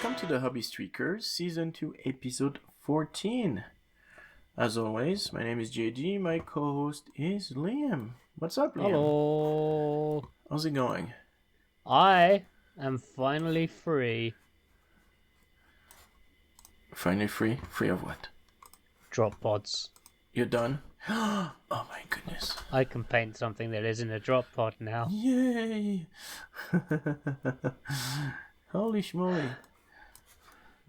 welcome to the Hobbystreakers, Season 2, Episode 14. As always, my name is JG, my co-host is Liam. What's up, Liam? Hello. How's it going? I am finally free. Finally free? Free of what? Drop pods. You're done? Oh my goodness. I can paint something that isn't a drop pod now. Yay! Holy schmoly.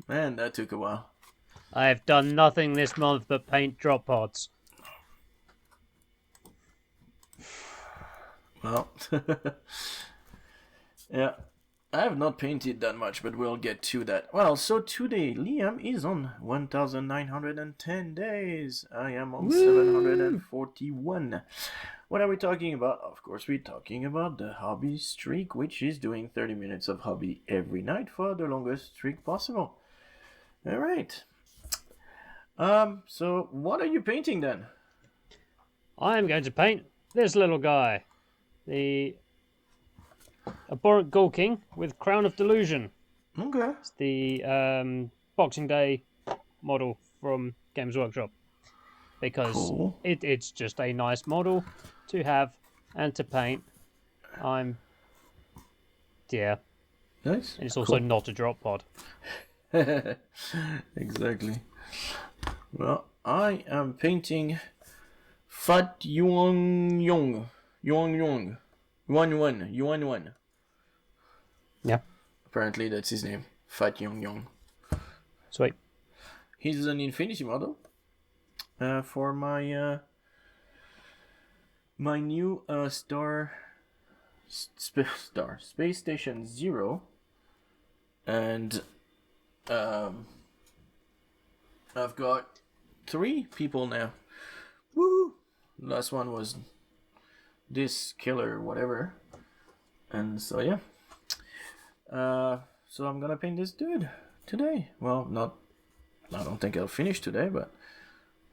Man, that took a while. I have done nothing this month but paint drop pods. Well, yeah, I have not painted that much, but we'll get to that. Well, so today Liam is on 1,910 days. I am on 741. What are we talking about? Of course, we're talking about the hobby streak, which is doing 30 minutes of hobby every night for the longest streak possible. All right. So what are you painting then? I am going to paint this little guy. The Abhorrent Ghoul King with Crown of Delusion. Okay. It's the Boxing Day model from Games Workshop. Because Cool. it's just a nice model to have and to paint. Yeah. Nice. And it's also not a drop pod. Exactly. Well, I am painting Fat Yuan Yuan. Yuan. Yeah. Apparently that's his name. Fat Yuan. Sweet. He's an Infinity model. For my my new Space Station 0. And I've got 3 people now. Woo! Last one was this killer whatever. And so yeah. So I'm gonna paint this dude today. Well, I don't think I'll finish today, but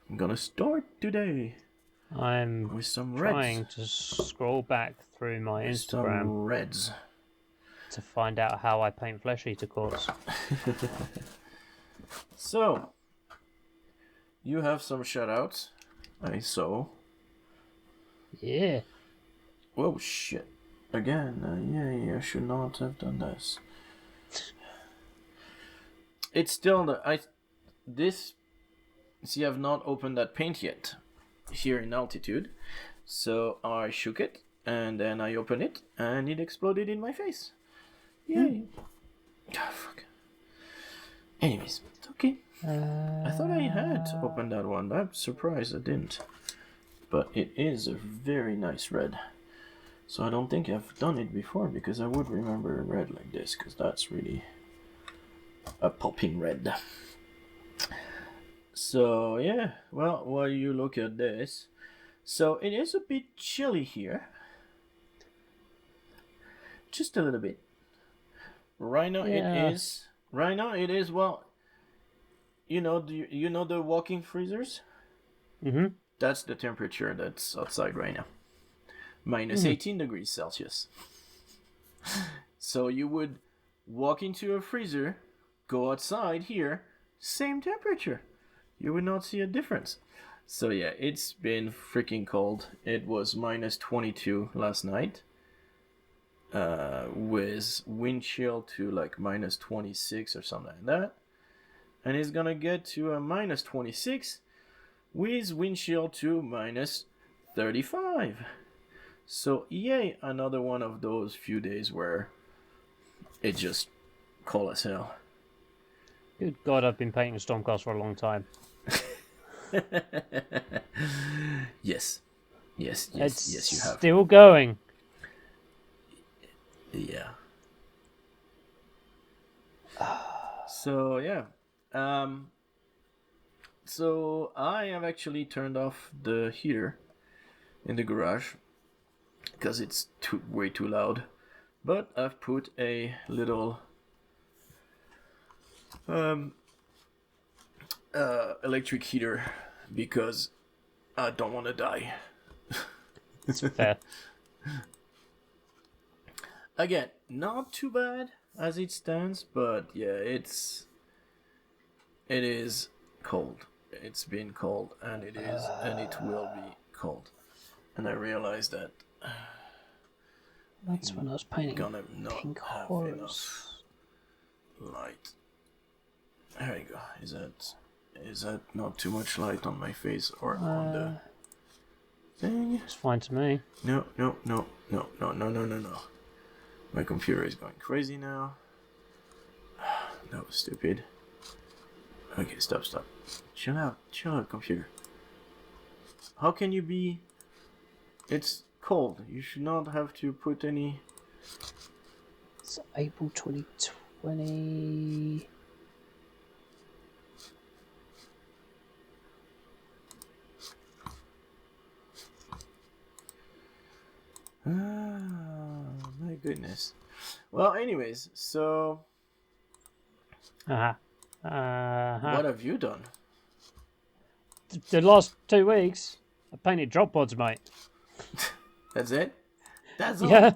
I'm gonna start today. I'm with some trying reds. to scroll back through my With Instagram some reds. to find out how I paint flesh eater cores. So, you have some shoutouts, I saw. Yeah. Whoa, shit. Again, I should not have done this. It's still see, I've not opened that paint yet, here in altitude. So I shook it, and then I opened it, and it exploded in my face. Yay. Ah, fuck. Anyways, it's okay. I thought I had opened that one. I'm surprised I didn't. But it is a very nice red. So I don't think I've done it before, because I would remember a red like this, because that's really a popping red. So yeah, well, while you look at this, so it is a bit chilly here. Just a little bit. Right now it is. Right now it is. Well, you know the walking freezers. Mhm. That's the temperature that's outside right now. Minus 18 degrees Celsius. So you would walk into a freezer, go outside here, same temperature. You would not see a difference. So yeah, it's been freaking cold. It was minus 22 last night. With wind chill to like minus 26 or something like that. And it's gonna get to a minus 26 with wind chill to minus 35. So yay, another one of those few days where it just cold as hell. Good God, I've been painting Stormcast for a long time. Yes, you have. Still going. Yeah. So yeah, so I have actually turned off the heater in the garage because it's way too loud. But I've put a little electric heater because I don't want to die. It's fair. again, not too bad as it stands, but yeah, it is cold. It's been cold, and it is, and it will be cold. And I realized that That's when I was painting gonna not pink have horrors. enough light. There you go. Is that not too much light on my face or on the thing? It's fine to me. No. My computer is going crazy now. That was stupid. Okay, stop. Chill out, computer. How can you be... It's cold. You should not have to put any... It's April 2020. My goodness. Well, anyways, so... What What have you done? The last 2 weeks, I painted drop pods, mate. That's it? That's all? Yeah.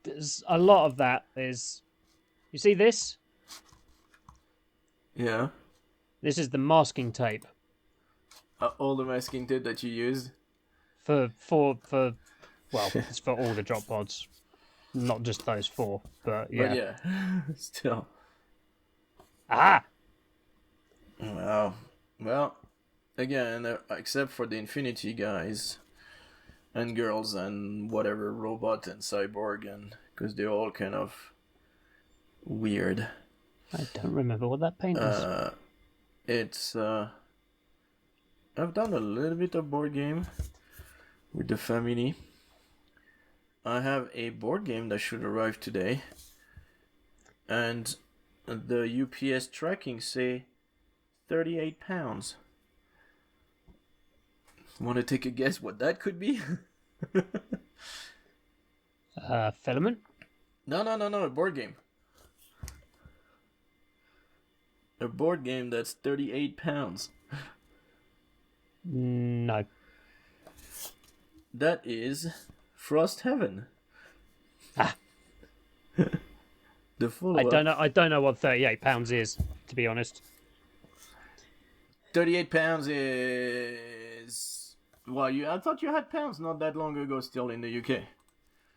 There's a lot of that. There's... You see this? Yeah. This is the masking tape. All the masking tape that you used? For well, it's for all the drop pods. Not just those 4, but yeah. But yeah, still. Ah! Wow. Well, again, except for the Infinity guys and girls and whatever, robot and cyborg, and because they're all kind of weird. I don't remember what that paint is. It's I've done a little bit of board game with the family. I have a board game that should arrive today, and the UPS tracking say £38. Want to take a guess what that could be? Filament? No, a board game. A board game that's £38. No. That is Frost Heaven. Ah. The follow-up. I don't know what £38 is, to be honest. £38 is... Well, I thought you had pounds not that long ago still in the UK.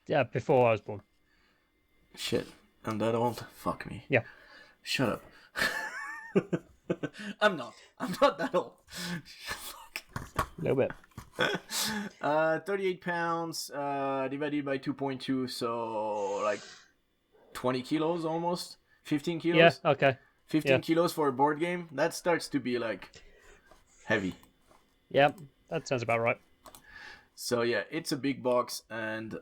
Yeah, before I was born. Shit. I'm that old? Fuck me. Yeah. Shut up. I'm not that old. A little bit. £38 divided by 2.2, so like 20 kilos almost. 15 kilos. Yeah, okay. 15 kilos for a board game. That starts to be like heavy. Yeah, that sounds about right. So yeah, it's a big box, and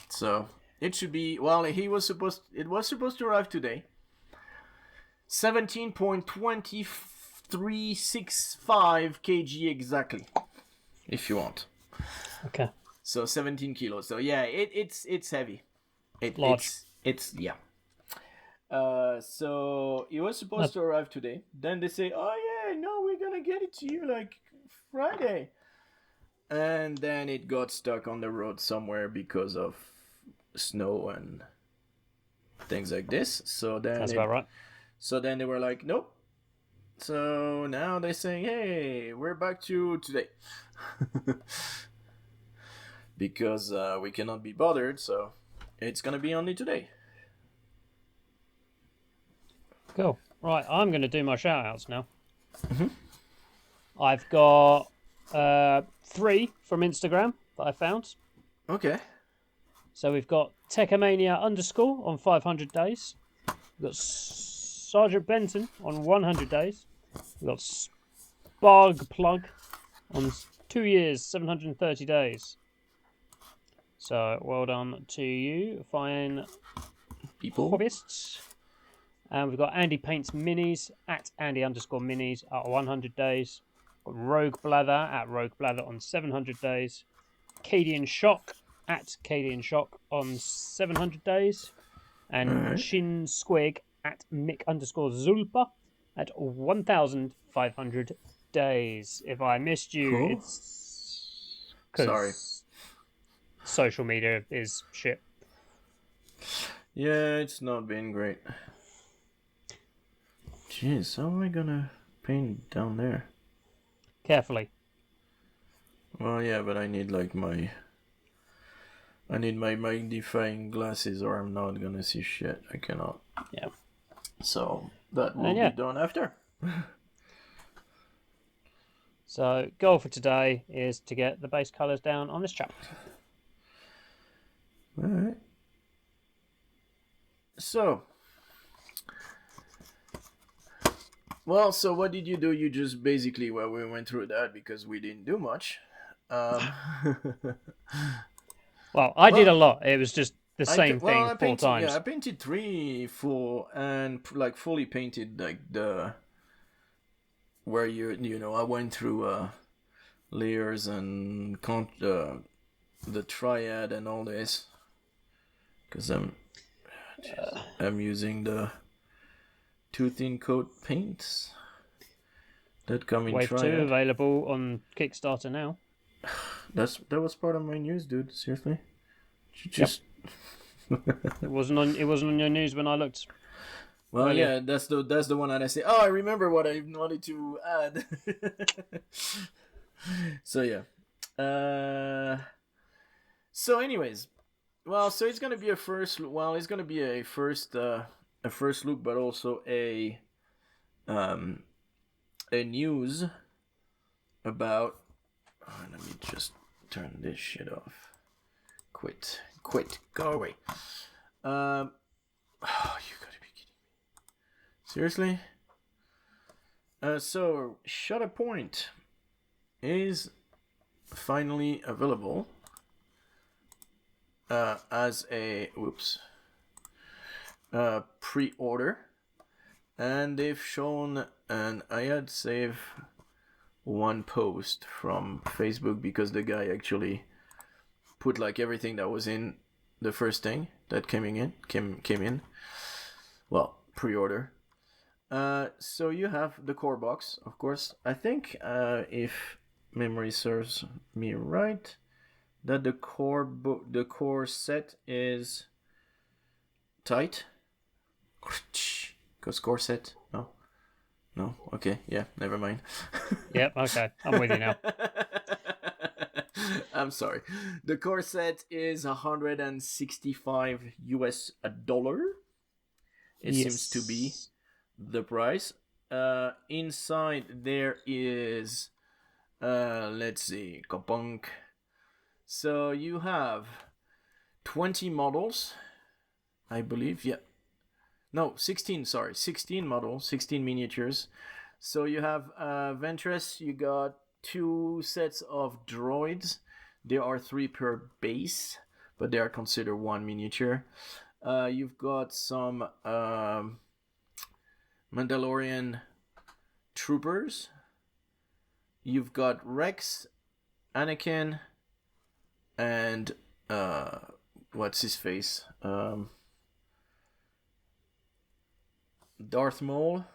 so it should be, well, it was supposed to arrive today. 17.2365 kg exactly, if you want. Okay. So 17 kilos. So yeah, it's heavy. Large. It's yeah. So it was supposed to arrive today. Then they say, oh yeah, no, we're gonna get it to you like Friday. And then it got stuck on the road somewhere because of snow and things like this. So then That's about right. So then they were like, nope. So now they're saying, hey, we're back to today. Because we cannot be bothered, so it's gonna be only today. Cool. Right, I'm going to do my shout-outs now. Mm-hmm. I've got 3 from Instagram that I found. Okay. So we've got Techomania _ on 500 days. We've got Sgtbenton on 100 days. We've got Spargplug on 2 years, 730 days. So well done to you, fine people, hobbyists. And we've got AndyPaintsMinis at Andy_minis at 100 days. Got Rogueblather at Rogueblather on 700 days. Cadian Shock at Cadian Shock on 700 days. And squig at Mick_Zulpa at 1,500 days. If I missed you, Cool. it's Sorry. because social media is shit. Yeah, it's not been great. Jeez, how am I gonna paint down there? Carefully. Well, yeah, but I need like my magnifying glasses, or I'm not gonna see shit. I cannot. Yeah. So that will yeah. be done after. So, goal for today is to get the base colours down on this chapter. All right. So, well, so what did you do? You just basically, well, we went through that because we didn't do much. Well, I did a lot. It was just the same thing I 4 painted, times. Yeah, I painted 3 full and like fully painted like the where you know I went through layers and the triad and all this because I'm using the 2 thin coat paints that come in Wave triad. 2 available on Kickstarter now. That was part of my news, dude. Seriously, just. It wasn't on your news when I looked. Well, earlier. yeah, that's the one that I say. Oh, I remember what I wanted to add. So yeah. So anyways, well, so it's gonna be a first. Well, it's gonna be a first look, but also a news about. Oh, let me just turn this shit off. Quit, go away. Oh, you gotta be kidding me. Seriously? So Shoutouts is finally available as a pre-order, and they've shown, and I had saved one post from Facebook because the guy actually put like everything that was in the first thing that came in. Well, pre-order. So you have the core box, of course. I think if memory serves me right, that the core set is tight. Cause core set, no, okay, yeah, never mind. Yep, okay, I'm with you now. I'm sorry. The core set is $165 US. It seems to be the price. Inside there is let's see, kapunk. So you have 20 models, I believe. Yeah. No, 16, sorry. 16 models, 16 miniatures. So you have Ventress, you got 2 sets of droids. There are 3 per base, but they are considered 1 miniature. You've got some Mandalorian troopers. You've got Rex, Anakin, and what's his face? Darth Maul,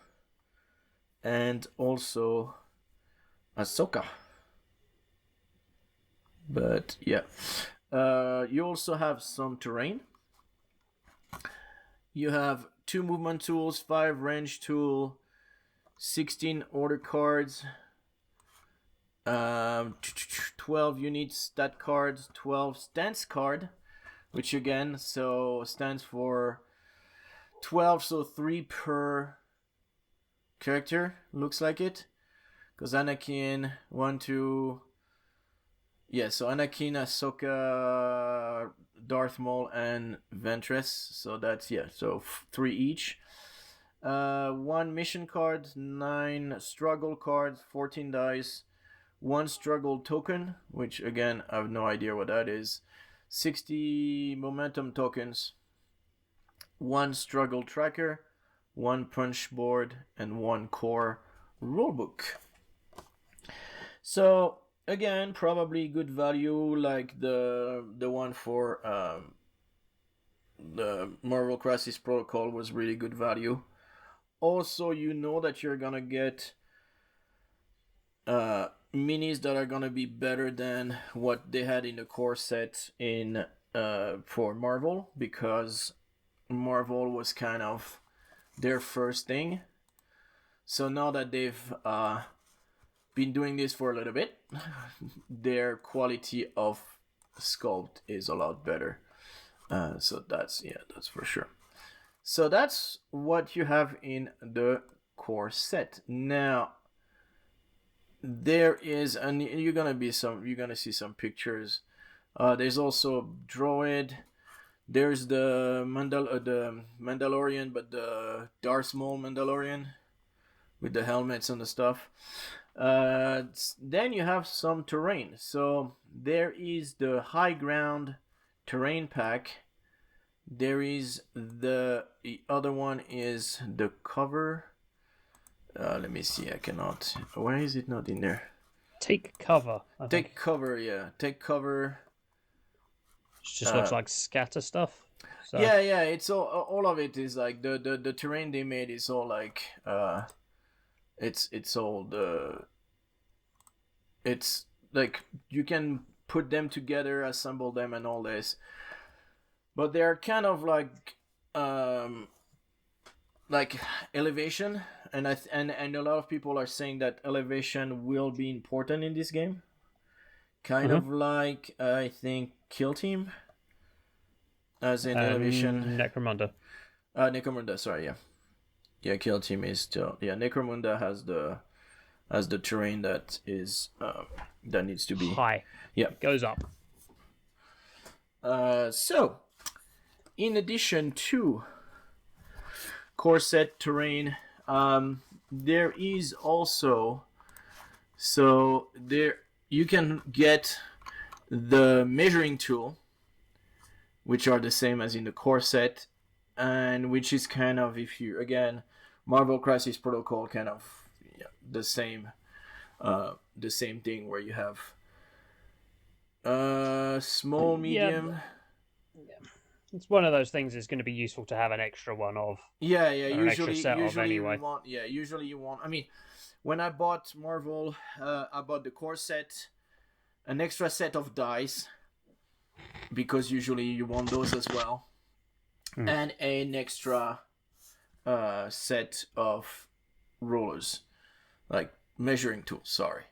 and also Ahsoka. But yeah, you also have some terrain. You have 2 movement tools, 5 range tool, 16 order cards, 12 unique stat cards, 12 stance card, which again stands for 12, so 3 per character, looks like it. Because Anakin, 1, 2. Yeah, so Anakin, Ahsoka, Darth Maul, and Ventress. So that's, yeah, so 3 each. 1 mission card, 9 struggle cards, 14 dice, 1 struggle token, which again, I have no idea what that is. 60 momentum tokens, 1 struggle tracker, 1 punch board, and 1 core rulebook. So again, probably good value, like the one for the Marvel Crisis Protocol was really good value. Also, you know that you're gonna get minis that are gonna be better than what they had in the core set in for Marvel, because Marvel was kind of their first thing. So now that they've been doing this for a little bit, their quality of sculpt is a lot better. So that's for sure. So that's what you have in the core set. Now there is, and you're gonna see some pictures. There's also droid. There's the Mandalorian, but the Darth Maul Mandalorian with the helmets and the stuff. Then you have some terrain. So there is the high ground terrain pack. There is the other one is the cover. Let me see. I cannot. Why is it not in there? Take cover. Take cover. Yeah, take cover. It just looks like scatter stuff. So. Yeah. It's all of it is like the terrain they made is all like it's all the. It's like you can put them together, assemble them, and all this. But they're kind of like elevation, and a lot of people are saying that elevation will be important in this game. Kind of like I think Kill Team, as in elevation. Necromunda. Necromunda, sorry, yeah. Kill Team is still Necromunda has the terrain that is that needs to be high. Yeah, it goes up. So. In addition to core set terrain, there is also you can get the measuring tool, which are the same as in the core set, and which is kind of, if you again Marvel Crisis Protocol, kind of the same thing where you have small, medium. It's one of those things that's going to be useful to have an extra one of. Yeah. Usually Anyway. Usually you want. I mean, when I bought Marvel, I bought the core set, an extra set of dice, because usually you want those as well, and an extra set of rollers, like measuring tools. Sorry.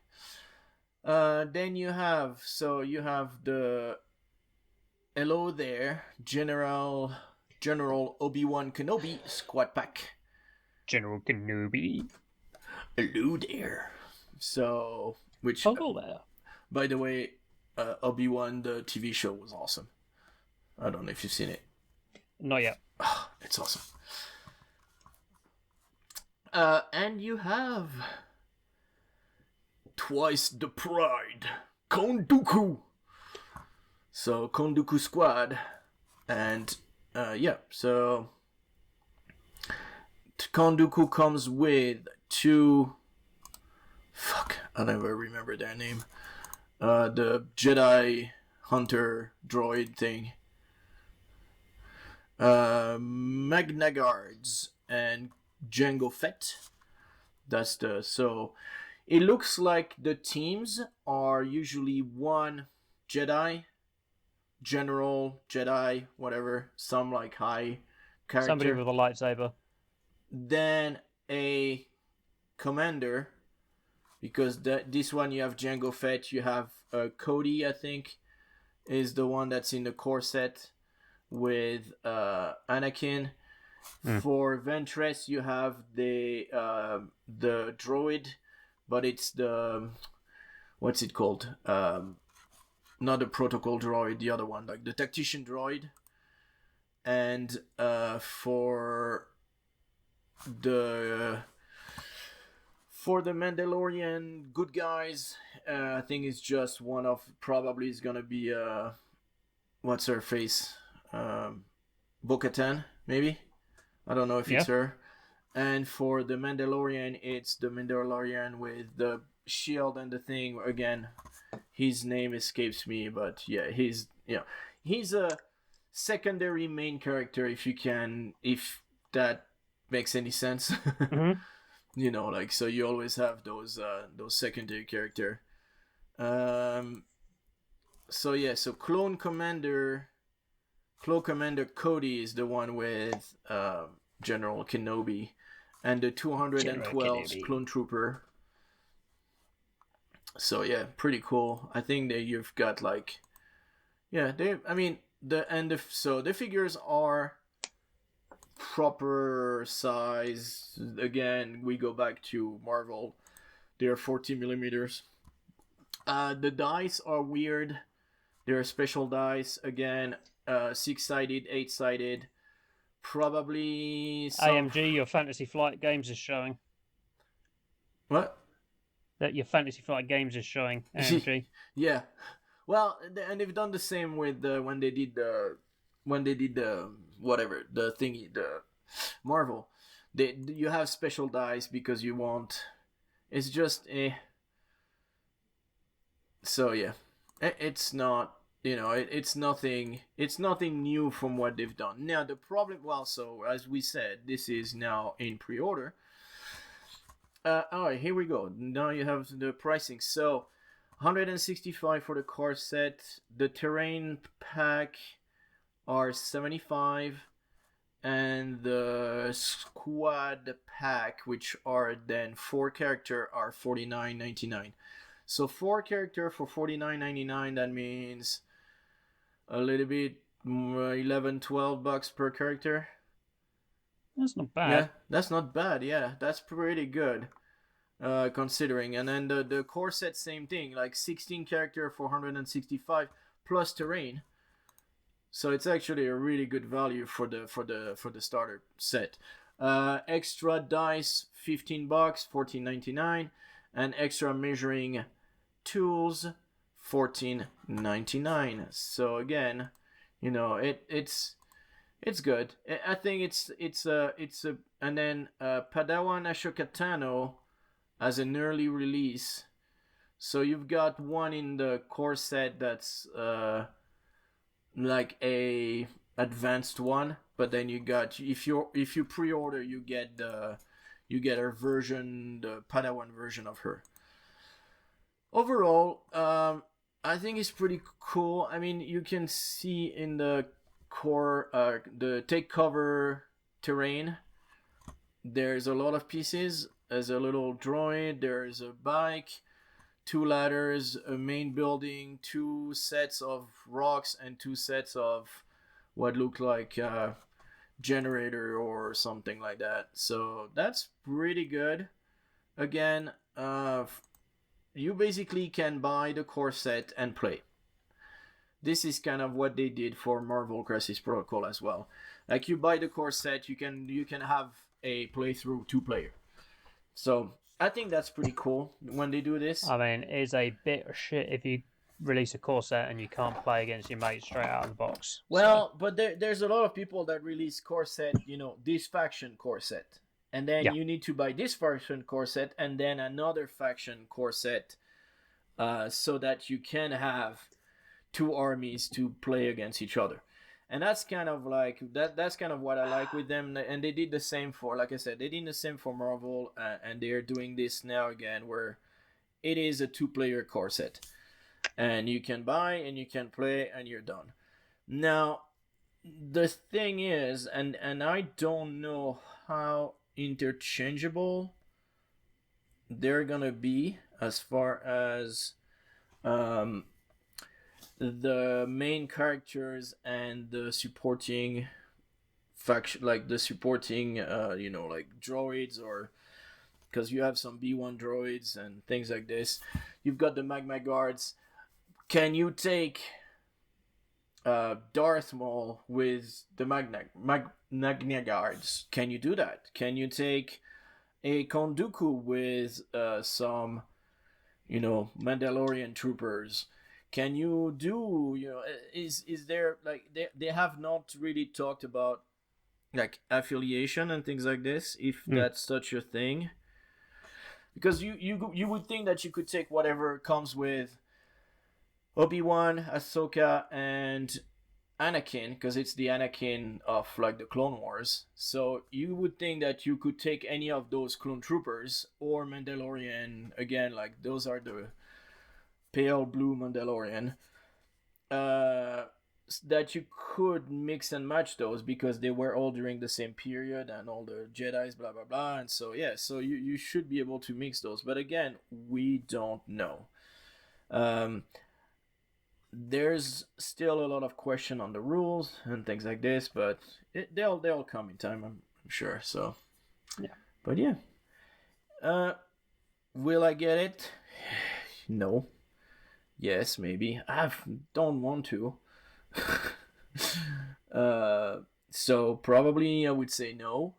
Then you have the. Hello there, General Obi-Wan Kenobi squad pack. General Kenobi. Hello there. So, Hello there. By the way, Obi-Wan the TV show was awesome. I don't know if you've seen it. Not yet. Oh, it's awesome. And you have twice the pride, Konduku. So Konduku squad, and so Konduku comes with two. Fuck, I never remember their name. The Jedi Hunter droid thing. Magna Guards and Jango Fett. That's so. It looks like the teams are usually one Jedi. General, Jedi, whatever, some like high character. Somebody with a lightsaber. Then a commander, because this one you have Jango Fett, you have Cody, I think, is the one that's in the core set with Anakin. For Ventress, you have the droid, but it's the what's it called? Not the protocol droid, the other one, like the tactician droid. And for the Mandalorian good guys, I think it's just one of, probably is gonna be what's her face, Bo-Katan, maybe. I don't know if it's her. And for the Mandalorian, it's the Mandalorian with the shield and the thing. Again, his name escapes me, but yeah, he's a secondary main character, if that makes any sense. You know, like, so you always have those secondary character. So yeah, so Clone Commander Cody is the one with General Kenobi, and the 212 Clone Trooper. So yeah, pretty cool. I think that you've got like, yeah, so the figures are proper size. Again, we go back to Marvel. They're 40 millimeters. The dice are weird. They're special dice. Again, 6-sided, 8-sided. Probably some... AMG, your Fantasy Flight Games is showing. What? That your Fantasy Flight Games is showing, AMG. Yeah. Well, and they've done the same with when they did the whatever, the thingy, the Marvel. You have special dice because you want... It's just a... So yeah, it's not, you know, it's nothing new from what they've done. Now the problem, well, so as we said, this is now in pre-order. All right, here we go. Now you have the pricing. So 165 for the core set. The terrain pack are 75, and the squad pack, which are then 4 character, are 49.99. So 4 character for 49.99, that means a little bit $11-12 per character. That's not bad. Yeah, that's not bad. Yeah, that's pretty good, considering. And then the core set, same thing, like 16 character for 165 plus terrain. So it's actually a really good value for the starter set. Extra dice, $15, $14.99. And extra measuring tools, $14.99. So again, you know, it's good. I think it's and then Padawan Ashoka Tano as an early release. So you've got one in the core set that's like a advanced one, but then you got, if you pre-order, you get her version, the Padawan version of her. Overall, I think it's pretty cool. I mean, you can see in the core, the take cover terrain, there's a lot of pieces. There's a little droid, there's a bike, 2 ladders, a main building, 2 sets of rocks, and 2 sets of what look like generator or something like that. So that's pretty good. Again, you basically can buy the core set and play. This is kind of what they did for Marvel Crisis Protocol as well. Like, you buy the core set, you can have a playthrough 2-player. So I think that's pretty cool when they do this. I mean, it's a bit of shit if you release a core set and you can't play against your mates straight out of the box. Well, so. But there's a lot of people that release core set, you know, this faction core set. And then you need to buy this faction core set and then another faction core set, so that you can have 2 armies to play against each other. And that's kind of like, that's kind of what I like with them. And they did the same for, like I said, they did the same for Marvel, and they're doing this now again, where it is a 2-player core set. And you can buy and you can play and you're done. Now, the thing is, and I don't know how interchangeable they're gonna be as far as the main characters and the supporting faction, like the supporting you know, like droids, or because you have some B1 droids and things like this. You've got the Magma Guards. Can you take Darth Maul with the Magna Guards? Can you do that? Can you take a Konduku with some, you know, Mandalorian troopers? Can you do, you know, is there, like, they have not really talked about like affiliation and things like this, if that's such a thing, because you would think that you could take whatever comes with Obi-Wan, Ahsoka, and Anakin, because it's the Anakin of like the Clone Wars. So you would think that you could take any of those clone troopers or Mandalorian again, like those are the pale blue Mandalorian. That you could mix and match those because they were all during the same period and all the Jedi's blah blah blah, and so yeah, so you should be able to mix those, but again, we don't know. There's still a lot of question on the rules and things like this, but they'll come in time, I'm sure. So yeah, but yeah, will I get it? No. Yes, maybe. I don't want to. So probably I would say no.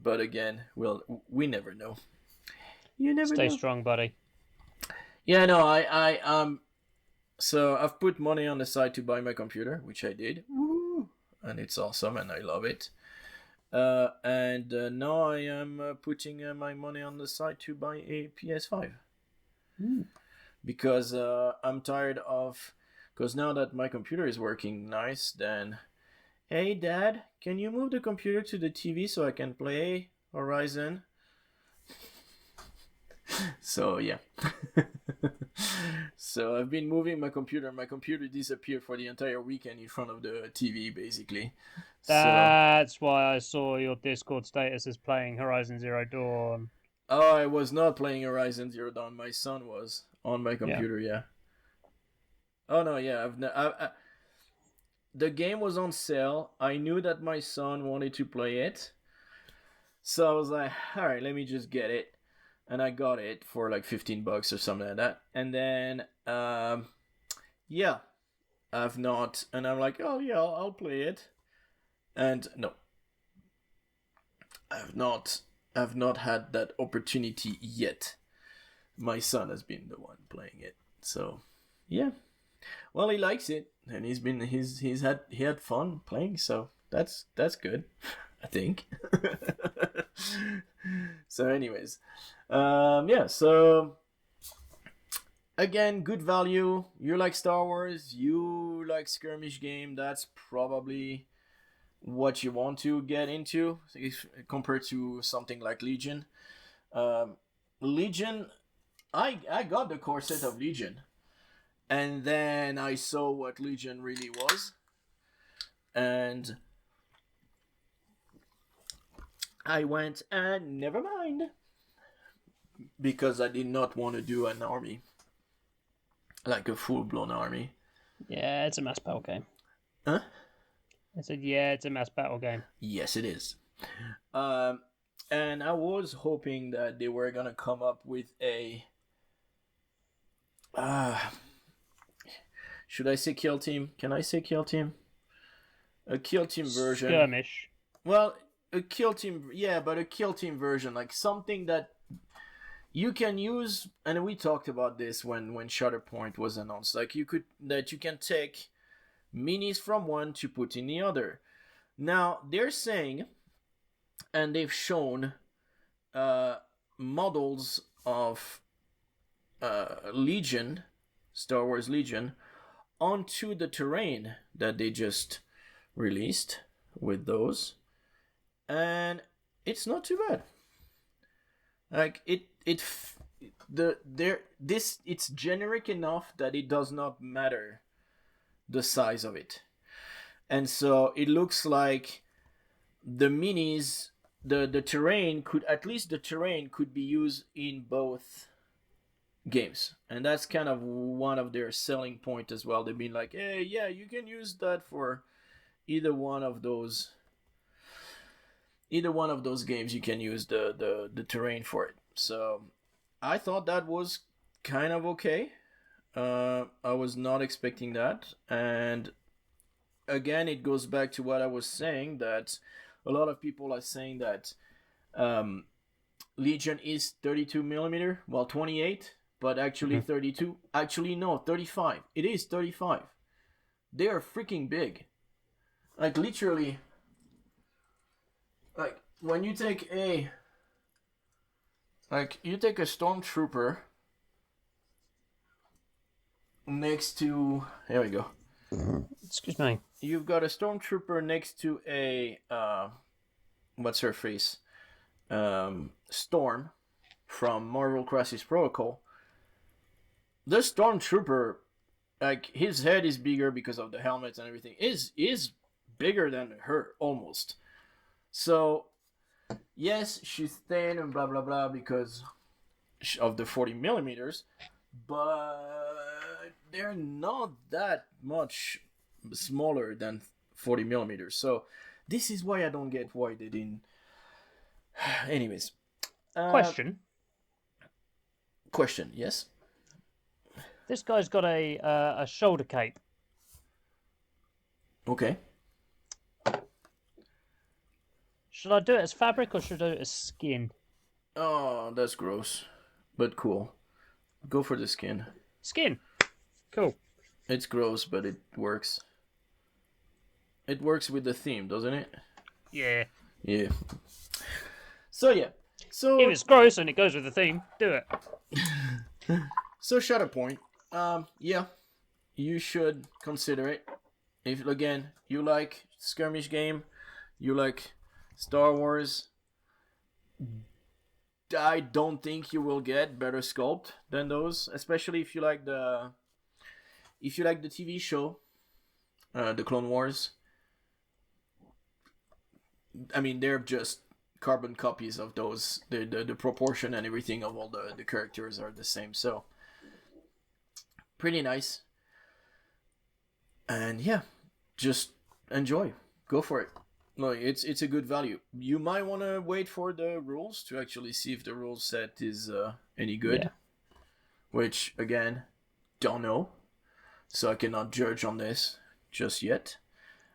But again, we never know. You never stay know. strong, buddy. Yeah, no, so I've put money on the side to buy my computer, which I did. Woo! And it's awesome, and I love it. And now I am putting my money on the side to buy a PS5. Because I'm tired of... Because now that my computer is working nice, then... Hey, Dad, can you move the computer to the TV so I can play Horizon? So, yeah. So I've been moving my computer. My computer disappeared for the entire weekend in front of the TV, basically. That's why I saw your Discord status as playing Horizon Zero Dawn. Oh, I was not playing Horizon Zero Dawn. My son was on my computer, yeah. Oh, no, yeah. The game was on sale. I knew that my son wanted to play it. So I was like, alright, let me just get it. And I got it for like $15 or something like that. And then, yeah, I've not. And I'm like, oh yeah, I'll play it. And no, I've not had that opportunity yet. My son has been the one playing it. So, yeah. Well, he likes it, and he had fun playing. So that's good, I think. So, anyways. Yeah, so again, good value. You like Star Wars, you like skirmish game, that's probably what you want to get into compared to something like Legion. Legion, I got the core set of Legion, and then I saw what Legion really was, and I went, and never mind. Because I did not want to do an army. Like a full-blown army. Yeah, it's a mass battle game. Huh? I said, yeah, it's a mass battle game. Yes, it is. And I was hoping that they were going to come up with a... should I say kill team? Can I say kill team? A kill team version. Skirmish. Well, a kill team... Yeah, but a kill team version. Like something that... You can use, and we talked about this when Shatterpoint was announced. Like you can take minis from one to put in the other. Now they're saying, and they've shown models of Legion, Star Wars Legion, onto the terrain that they just released with those, and it's not too bad. Like it's generic enough that it does not matter the size of it, and so it looks like the minis, the terrain could be used in both games, and that's kind of one of their selling point as well. They've been like, hey, yeah, you can use that for either one of those games. You can use the terrain for it. So I thought that was kind of okay. I was not expecting that. And again, it goes back to what I was saying, that a lot of people are saying that Legion is 32 millimeter, well, 28, but actually 32. Actually, no, 35. It is 35. They are freaking big. Like, literally, like, when you take a stormtrooper next to, here we go, Excuse me. You've got a stormtrooper next to a what's her face? Storm from Marvel Crisis Protocol. The stormtrooper, like his head is bigger because of the helmet and everything. Is bigger than her almost. So yes, she's thin and blah blah blah because of the 40 millimeters, but they're not that much smaller than 40 millimeters. So this is why I don't get why they didn't. Anyways, question, yes. This guy's got a shoulder cape. Okay. Should I do it as fabric or should I do it as skin? Oh, that's gross, but cool. Go for the skin. Skin. Cool. It's gross, but it works. It works with the theme, doesn't it? Yeah. Yeah. So yeah. So if it's gross and it goes with the theme, do it. So Shatterpoint, yeah, you should consider it. If again you like skirmish game, you like Star Wars, I don't think you will get better sculpt than those, especially if you like the TV show, the Clone Wars. I mean, they're just carbon copies of those. The proportion and everything of all the characters are the same, so pretty nice. And yeah, just enjoy. Go for it. Like it's a good value. You might want to wait for the rules to actually see if the rule set is any good. Yeah. Which again, don't know. So I cannot judge on this just yet.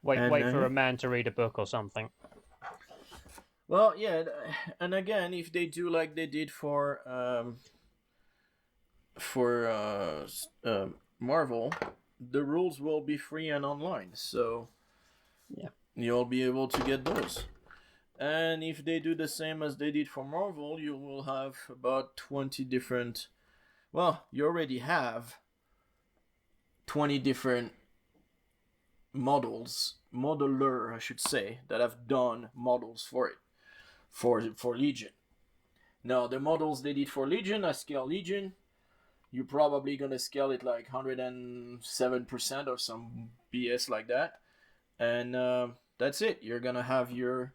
Wait for a man to read a book or something. Well, yeah, and again, if they do like they did for Marvel, the rules will be free and online, so yeah, you'll be able to get those. And if they do the same as they did for Marvel, you will have about 20 different. Well, you already have 20 different modeler, I should say, that have done models for it. For Legion. Now, the models they did for Legion, I scale Legion. You're probably gonna scale it like 107% or some BS like that, and that's it. You're gonna have your,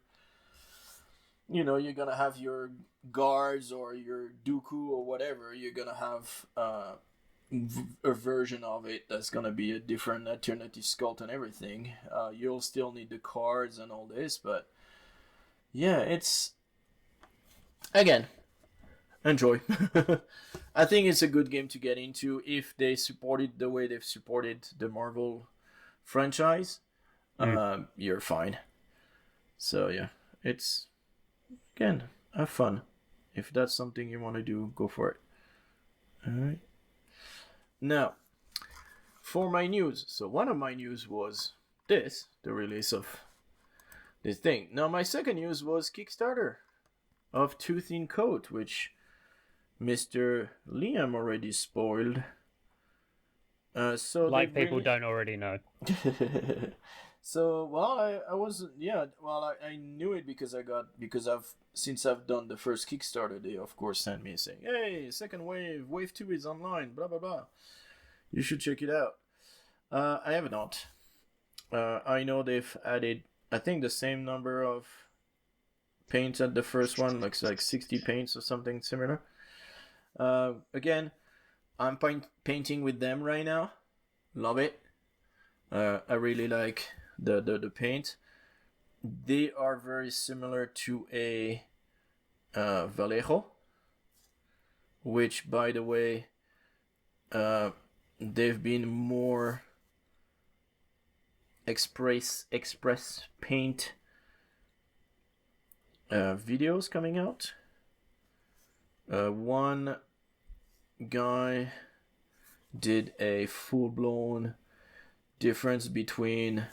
you're gonna have your guards or your Dooku or whatever. You're gonna have a version of it that's gonna be a different alternative sculpt and everything. You'll still need the cards and all this, but yeah, it's again, enjoy. I think it's a good game to get into if they support it the way they've supported the Marvel franchise. You're fine. So yeah, it's again, have fun. If that's something you want to do, go for it. All right. Now, for my news. So one of my news was the release of this thing. Now, my second news was Kickstarter of Tooth in Coat, which Mr. Liam already spoiled. So like people don't already know. So, well, I knew it because since I've done the first Kickstarter, they of course sent me saying, "Hey, second wave 2 is online, blah blah blah. You should check it out." I have not. I know they've added, I think, the same number of paints at the first one, like 60 paints or something similar. Again, I'm painting with them right now. Love it. I really like the paint. They are very similar to a Vallejo, which, by the way, they've been more express paint videos coming out. One guy did a full-blown difference between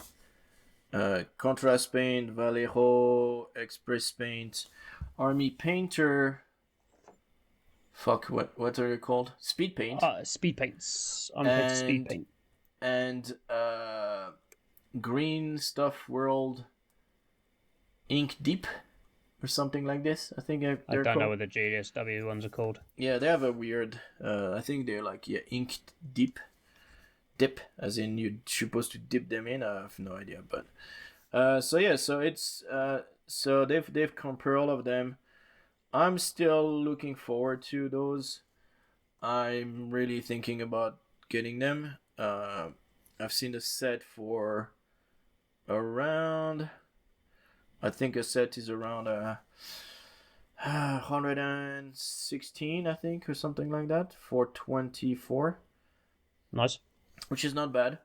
contrast paint, Vallejo, express paint, army painter. What are they called? Speed paint. Speed paints. Unpainted speed paint. And Green Stuff World Ink Deep or something like this. I think I don't know what the GSW ones are called. Yeah, they have a weird. I think they're like Ink Deep, as in you're supposed to dip them in. I have no idea, but so it's so they've compared all of them. I'm still looking forward to those. I'm really thinking about getting them. I've seen the set for around. I think a set is around 116, I think, or something like that, for 24. Nice. Which is not bad.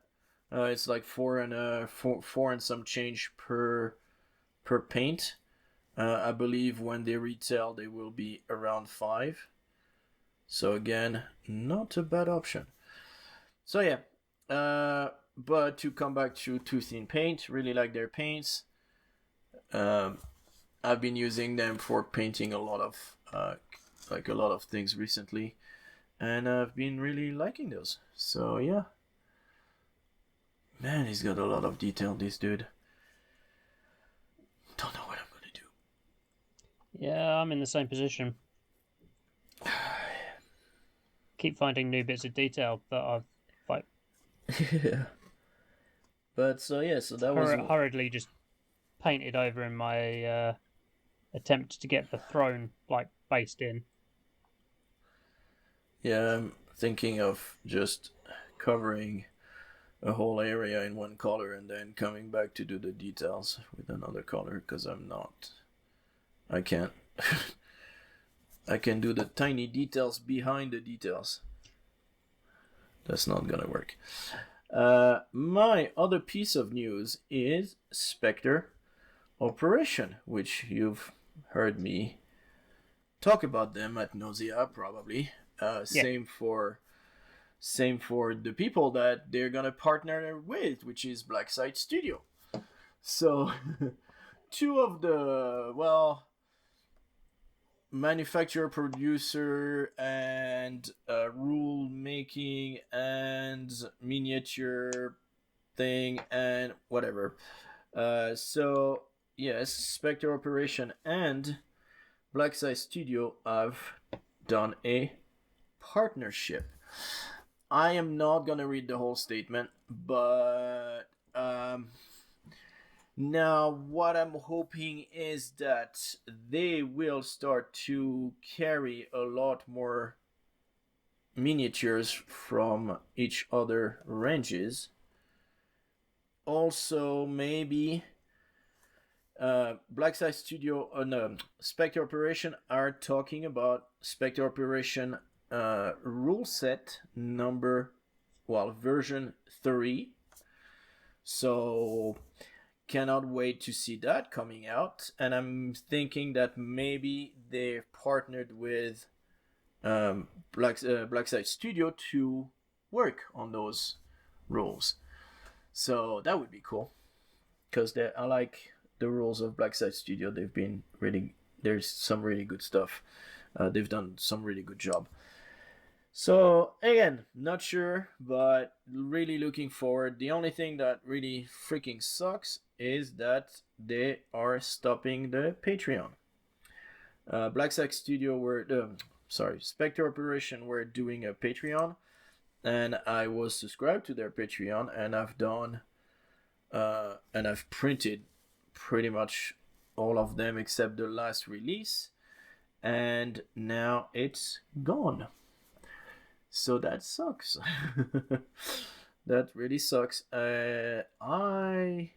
It's like four and some change per paint. I believe when they retail, they will be around 5. So again, not a bad option. So yeah, but to come back to Too Thin Paint, really like their paints. I've been using them for painting a lot of things recently, and I've been really liking those. So yeah, man, he's got a lot of detail, this dude. Don't know what I'm gonna do. Yeah, I'm in the same position. Keep finding new bits of detail that I've like. Yeah. But so that was hurriedly just painted over in my attempt to get the throne like based in. Yeah, I'm thinking of just covering a whole area in one color and then coming back to do the details with another color, because I can't I can do the tiny details behind the details. That's not gonna work. My other piece of news is Spectre Operation, which you've heard me talk about them at nausea, probably. Same for the people that they're gonna partner with, which is Blacksite Studio. So two of the manufacturer, producer, and rule making and miniature thing and whatever. So yes, Spectre Operation and Blacksite Studio have done a partnership. I am not gonna read the whole statement, but now what I'm hoping is that they will start to carry a lot more miniatures from each other ranges. Also, maybe Blacksite Studio Spectre Operation are talking about Spectre Operation rule set version 3. So cannot wait to see that coming out. And I'm thinking that maybe they've partnered with Blacksite Studio to work on those rules. So that would be cool, because I like the rules of Blacksite Studio. They've been really, there's some really good stuff. They've done some really good job. So again, not sure, but really looking forward. The only thing that really freaking sucks is that they are stopping the Patreon. Blacksite Studio Spectre Operation were doing a Patreon, and I was subscribed to their Patreon, and I've printed pretty much all of them except the last release, and now it's gone. So that sucks. That really sucks. I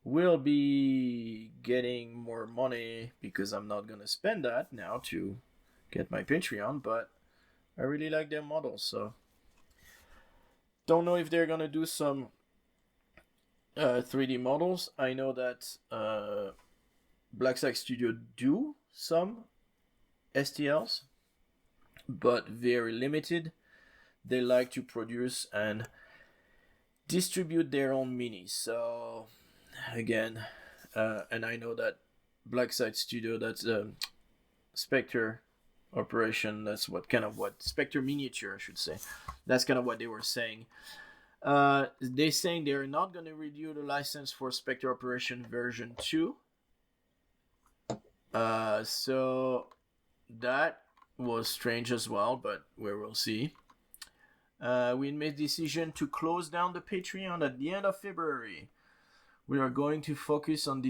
will be getting more money because I'm not gonna spend that now to get my Patreon, but I really like their models, so don't know if they're gonna do some 3D models. I know that Blacksite Studio do some STLs, but very limited. They like to produce and distribute their own minis. So again, and I know that Blacksite Studio, that's Spectre Operation, that's what Spectre Miniature, I should say. That's kind of what they were saying. They're saying they're not going to renew the license for Spectre Operation version 2. So that was strange as well, but we will see. We made decision to close down the Patreon at the end of February. We are going to focus on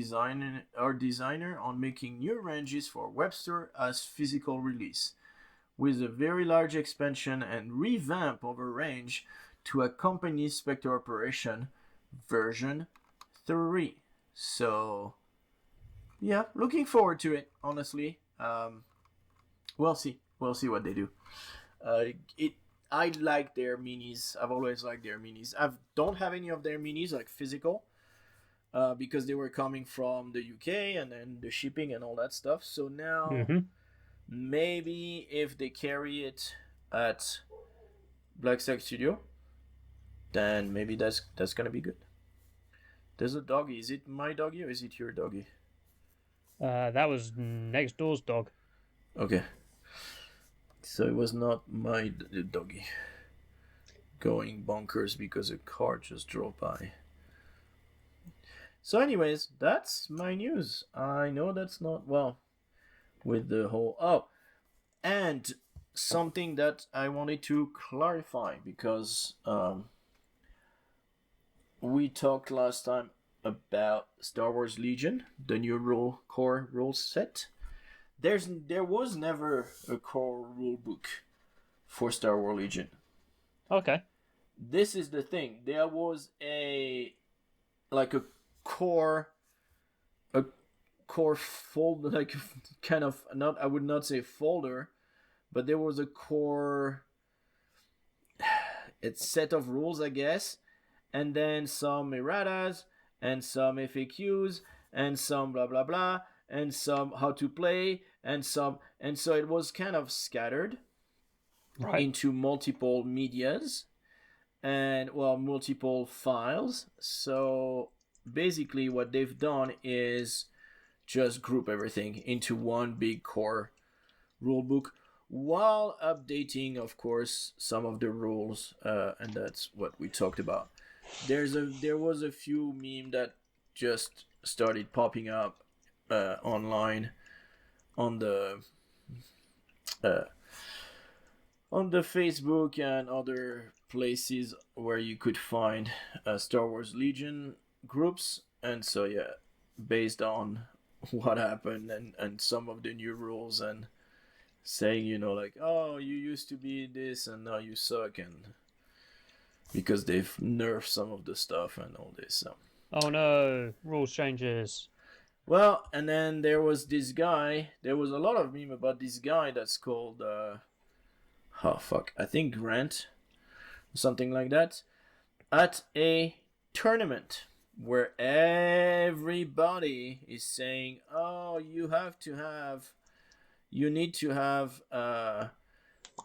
our designer on making new ranges for Webster as physical release, with a very large expansion and revamp of a range to accompany Spectre Operation version 3. So, yeah, looking forward to it, honestly. We'll see. We'll see what they do. I like their minis. I've always liked their minis. I don't have any of their minis, like physical, because they were coming from the UK and then the shipping and all that stuff. So now, maybe if they carry it at Black Stack Studio, then maybe that's gonna be good. There's a doggy. Is it my doggy or is it your doggy? That was next door's dog. Okay. So it was not my doggy going bonkers because a car just drove by. So anyways, that's my news. I know that's not, well, with the whole... Oh, and something that I wanted to clarify because we talked last time about Star Wars Legion, the new core rule set. There was never a core rule book for Star Wars Legion. Okay. This is the thing. There was a core folder, like kind of not. I would not say folder, but there was a core. It's set of rules, I guess, and then some erratas and some FAQs and some blah blah blah and some how to play and so it was kind of scattered into multiple medias and multiple files. So basically what they've done is just group everything into one big core rulebook while updating, of course, some of the rules, and that's what we talked about. There was a few meme that just started popping up online on the Facebook and other places where you could find Star Wars Legion groups, and so yeah, based on what happened and some of the new rules and saying, you know, like, oh, you used to be this and now you suck, and because they've nerfed some of the stuff and all this. So. Oh no, rules changes. Well, and then there was this guy. There was a lot of meme about this guy that's called, I think Grant, something like that, at a tournament where everybody is saying, oh, you need to have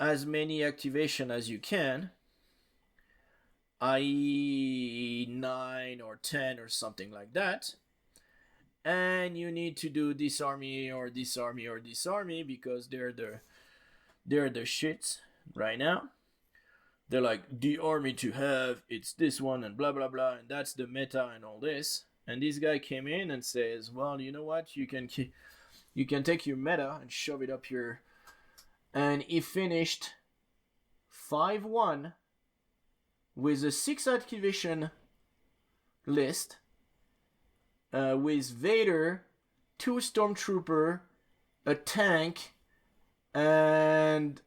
as many activation as you can, i.e. 9 or 10 or something like that. And you need to do this army or this army or this army because they're the shits right now. They're like, the army to have, it's this one and blah blah blah, and that's the meta and all this. And this guy came in and says, well, you know what, you can take your meta and shove it up here. And he finished 5-1 with a 6 activation list. With Vader, 2 Stormtrooper, a tank, and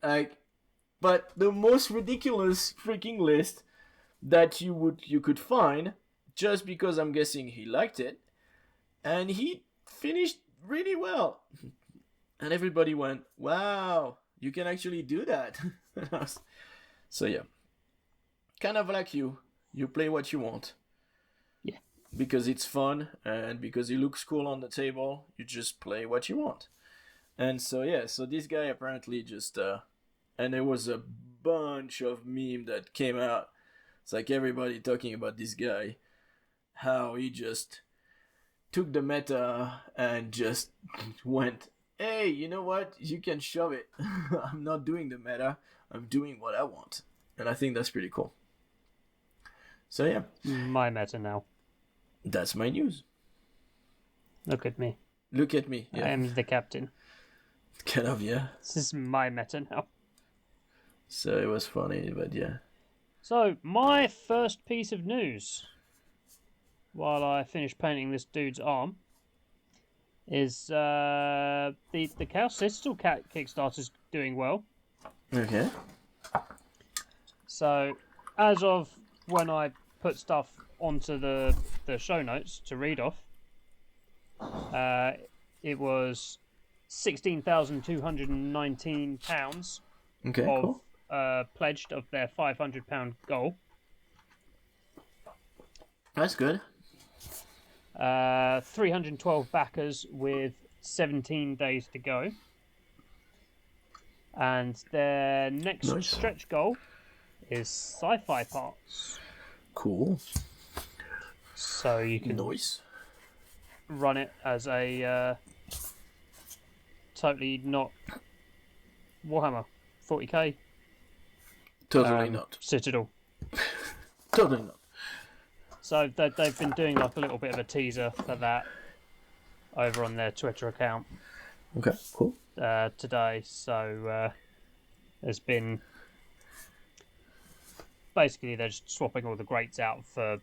but the most ridiculous freaking list that you could find, just because I'm guessing he liked it, and he finished really well, and everybody went, "Wow, you can actually do that." So yeah, kind of like you play what you want. Because it's fun and because it looks cool on the table, you just play what you want. And so yeah, so this guy apparently just and there was a bunch of meme that came out. It's like everybody talking about this guy, how he just took the meta and just went, hey, you know what, you can shove it. I'm not doing the meta, I'm doing what I want. And I think that's pretty cool. So yeah, My meta now. that's my news. Look at me. Look at me. I Yeah, am the captain. kind of. Yeah. This is my meta now. So it was funny, but yeah. So, my first piece of news, while I finish painting this dude's arm, is the Chaos Citadel Kickstarter's doing well. Okay. So, as of when I put stuff onto the show notes to read off, it was £16,219 Okay. of Cool. pledged of their £500 goal. That's good. 312 backers with 17 days to go. And their next stretch goal is sci-fi parts. Cool. So you can run it as a totally not Warhammer 40k. Totally not. Citadel. Totally not. So they've been doing like a little bit of a teaser for that over on their Twitter account. Okay, cool. Today. So there's been basically they're just swapping all the grates out for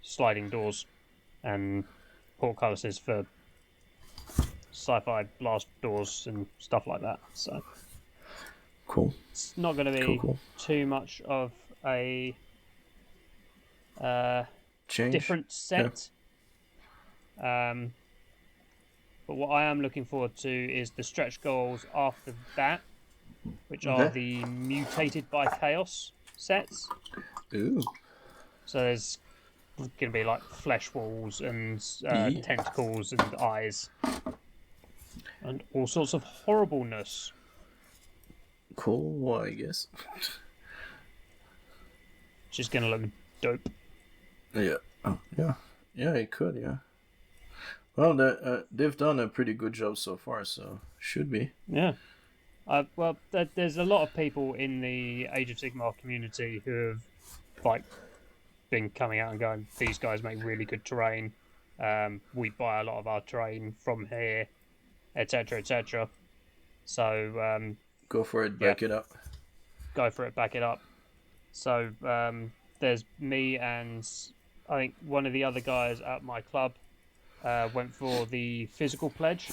sliding doors and portcullises for sci-fi blast doors and stuff like that. So cool. It's not going to be too much of a different set. Yeah. But what I am looking forward to is the stretch goals after that, which are the Mutated by Chaos sets. Ooh. So there's going to be like flesh walls and tentacles and eyes and all sorts of horribleness. Cool, I guess. Which is going to look dope. Yeah. Oh, yeah. Yeah, it could, yeah. Well, they've done a pretty good job so far, so should be. Yeah. Well, there's a lot of people in the Age of Sigmar community who have like been coming out and going, these guys make really good terrain. We buy a lot of our terrain from here, etc., etc. So go for it, back it up. Go for it, back it up. So there's me and I think one of the other guys at my club went for the physical pledge.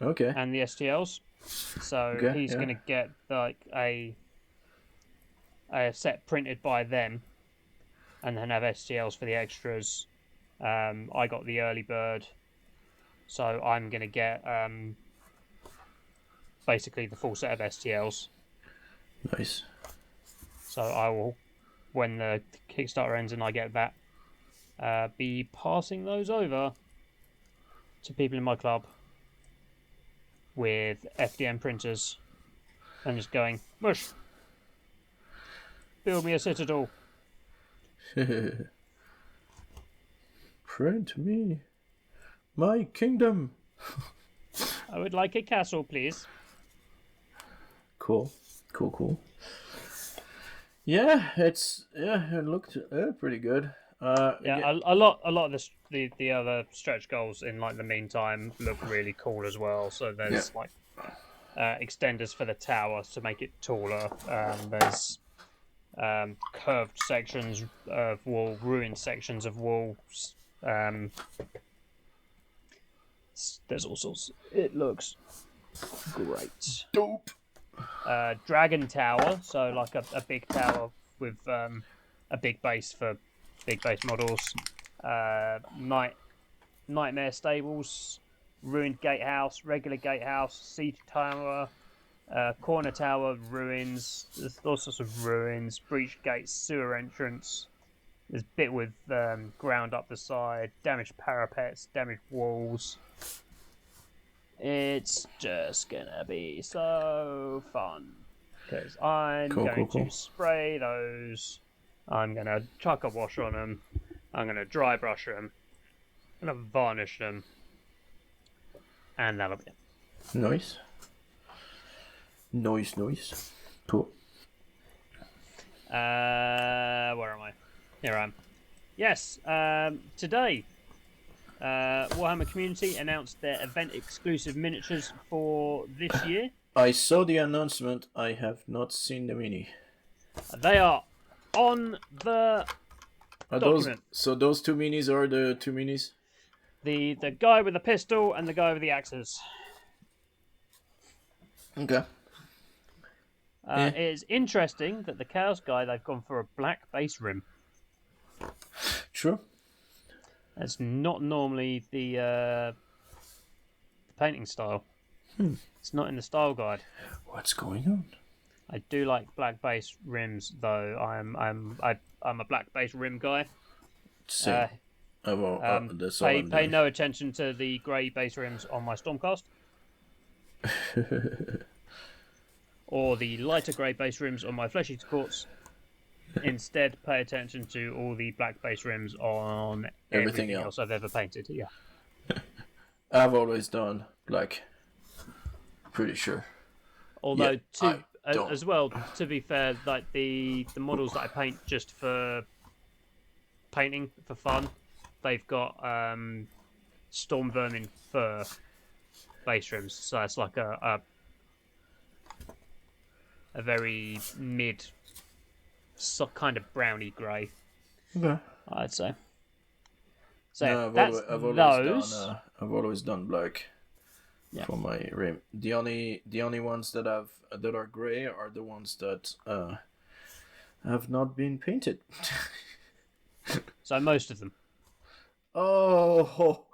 Okay. And the STLs. So he's going to get like a set printed by them, and then have STLs for the extras. I got the early bird, so I'm going to get basically the full set of STLs. Nice. So I will, when the Kickstarter ends and I get that, be passing those over to people in my club with FDM printers and just going, mush, build me a citadel. Print me my kingdom. I would like a castle, please. Cool. Yeah, it looked pretty good. A lot of the other stretch goals in like the meantime look really cool as well. So there's like extenders for the tower to make it taller. There's curved sections of wall, ruined sections of walls. There's all sorts. It looks great. Dope. Dragon tower, so like a big tower with a big base for big base models. Nightmare stables, ruined gatehouse, regular gatehouse, siege tower, corner tower, ruins. There's all sorts of ruins, breach gates, sewer entrance. There's bit with ground up the side, damaged parapets, damaged walls. It's just gonna be so fun because I'm going to spray those. I'm gonna chuck a wash on them. I'm gonna dry brush them. I'm gonna varnish them, and that'll be it. Nice. Cool. Where am I? Here I am. Yes, today, Warhammer Community announced their event-exclusive miniatures for this year. I saw the announcement. I have not seen the mini. They are on the document. Those two minis are the two minis? The guy with the pistol and the guy with the axes. Okay. It is interesting that the Chaos guy, they've gone for a black base rim. True. That's not normally the painting style. It's not in the style guide. What's going on? I do like black base rims, though. I'm a black base rim guy. Same. That's all I'm Pay doing. no attention to the grey base rims on my Stormcast. Or the lighter grey base rims on my Flesh Eater Courts. Instead, pay attention to all the black base rims on everything else I've ever painted. Yeah. I've always done black. Pretty sure. Although, as well, to be fair, like the models that I paint just for painting for fun, they've got Storm Vermin fur base rims, so it's like a very mid, kind of browny grey. Okay. I'd say. So No, that's those. I've always done black. Yeah. For my rim. The only ones that are grey are the ones that have not been painted. So most of them. Oh,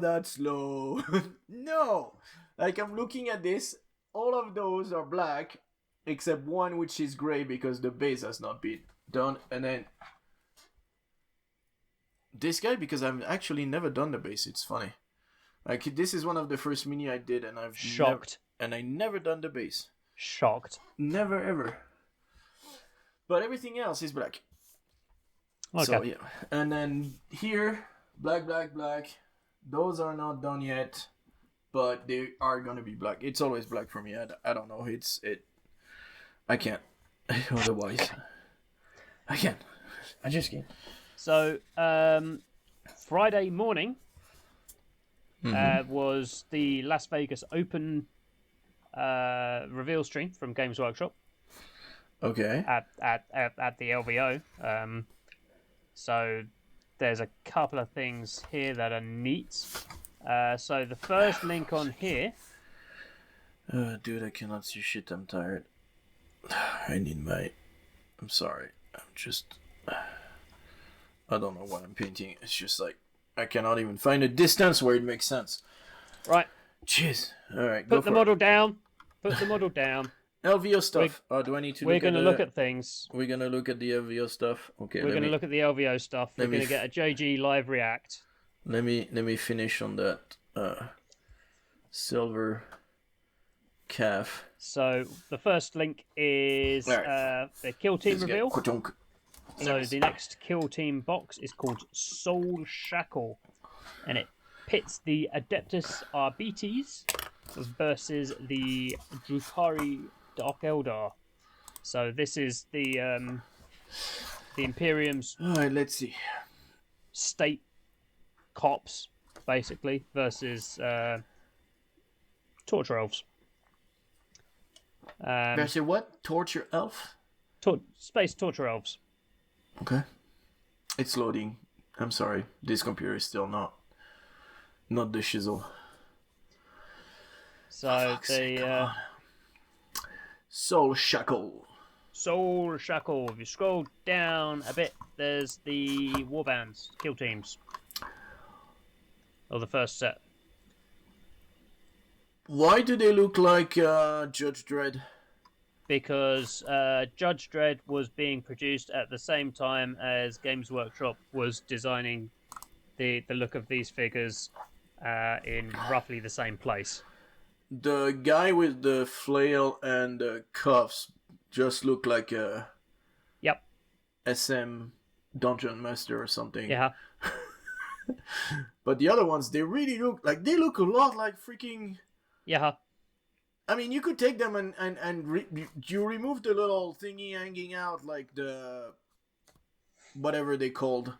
that's low. No, like I'm looking at this. All of those are black, except one which is grey because the base has not been done. And then this guy, because I've actually never done the base. It's funny. Like, this is one of the first mini I did, and I've shocked. I never done the base. Shocked. Never ever. But everything else is black. Okay. So yeah, and then here, black. Those are not done yet, but they are gonna be black. It's always black for me. I don't know. I can't. Otherwise, I can't. I just can't. So Friday morning. Was the Las Vegas Open reveal stream from Games Workshop. Okay. At the LVO. So there's a couple of things here that are neat. So the first link on here. Dude, I cannot see shit. I'm tired. I'm sorry. I don't know what I'm painting. It's just like I cannot even find a distance where it makes sense. Right. Jeez. All right. Put the model down. Put the model down. LVO stuff. Do I need to? We're going to look at things. We're going to look at the LVO stuff. Okay. We're going to look at the LVO stuff. We're going to get a JG live react. Let me finish on that silver calf. So the first link is the kill team reveal. So the next kill team box is called Soul Shackle, and it pits the Adeptus Arbites versus the Drukhari Dark Eldar. So this is the Imperium's. All right, let's see. State cops, basically, versus Torture Elves. Versus what? Torture Elf? Space Torture Elves. Okay. It's loading. I'm sorry. This computer is still not the shizzle. So the Soul Shackle. Soul Shackle. If you scroll down a bit, there's the warbands, kill teams. Or the first set. Why do they look like Judge Dredd? Because Judge Dredd was being produced at the same time as Games Workshop was designing the look of these figures in roughly the same place. The guy with the flail and the cuffs just looked like a SM Dungeon Master or something. Yeah. But the other ones, they really look a lot like freaking... Yeah. I mean, you could take them you remove the little thingy hanging out, like the whatever they called,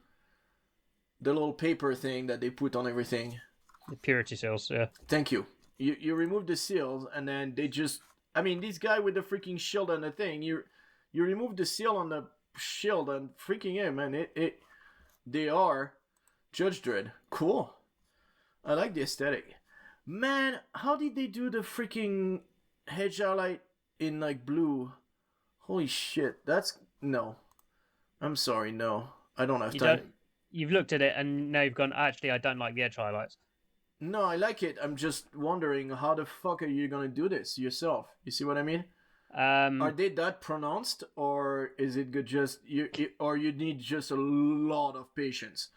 the little paper thing that they put on everything. The purity seals, yeah. Thank you. You remove the seals, and then they just. I mean, this guy with the freaking shield and the thing. You remove the seal on the shield, and freaking him, man. They are Judge Dredd. Cool. I like the aesthetic. Man, how did they do the freaking hedge highlight in like blue? Holy shit. That's no. I'm sorry, no. I don't have time. You've looked at it and now you've gone, actually, I don't like the edge highlights. No, I like it. I'm just wondering how the fuck are you gonna do this yourself? You see what I mean? Are they that pronounced, or is it good or you need just a lot of patience,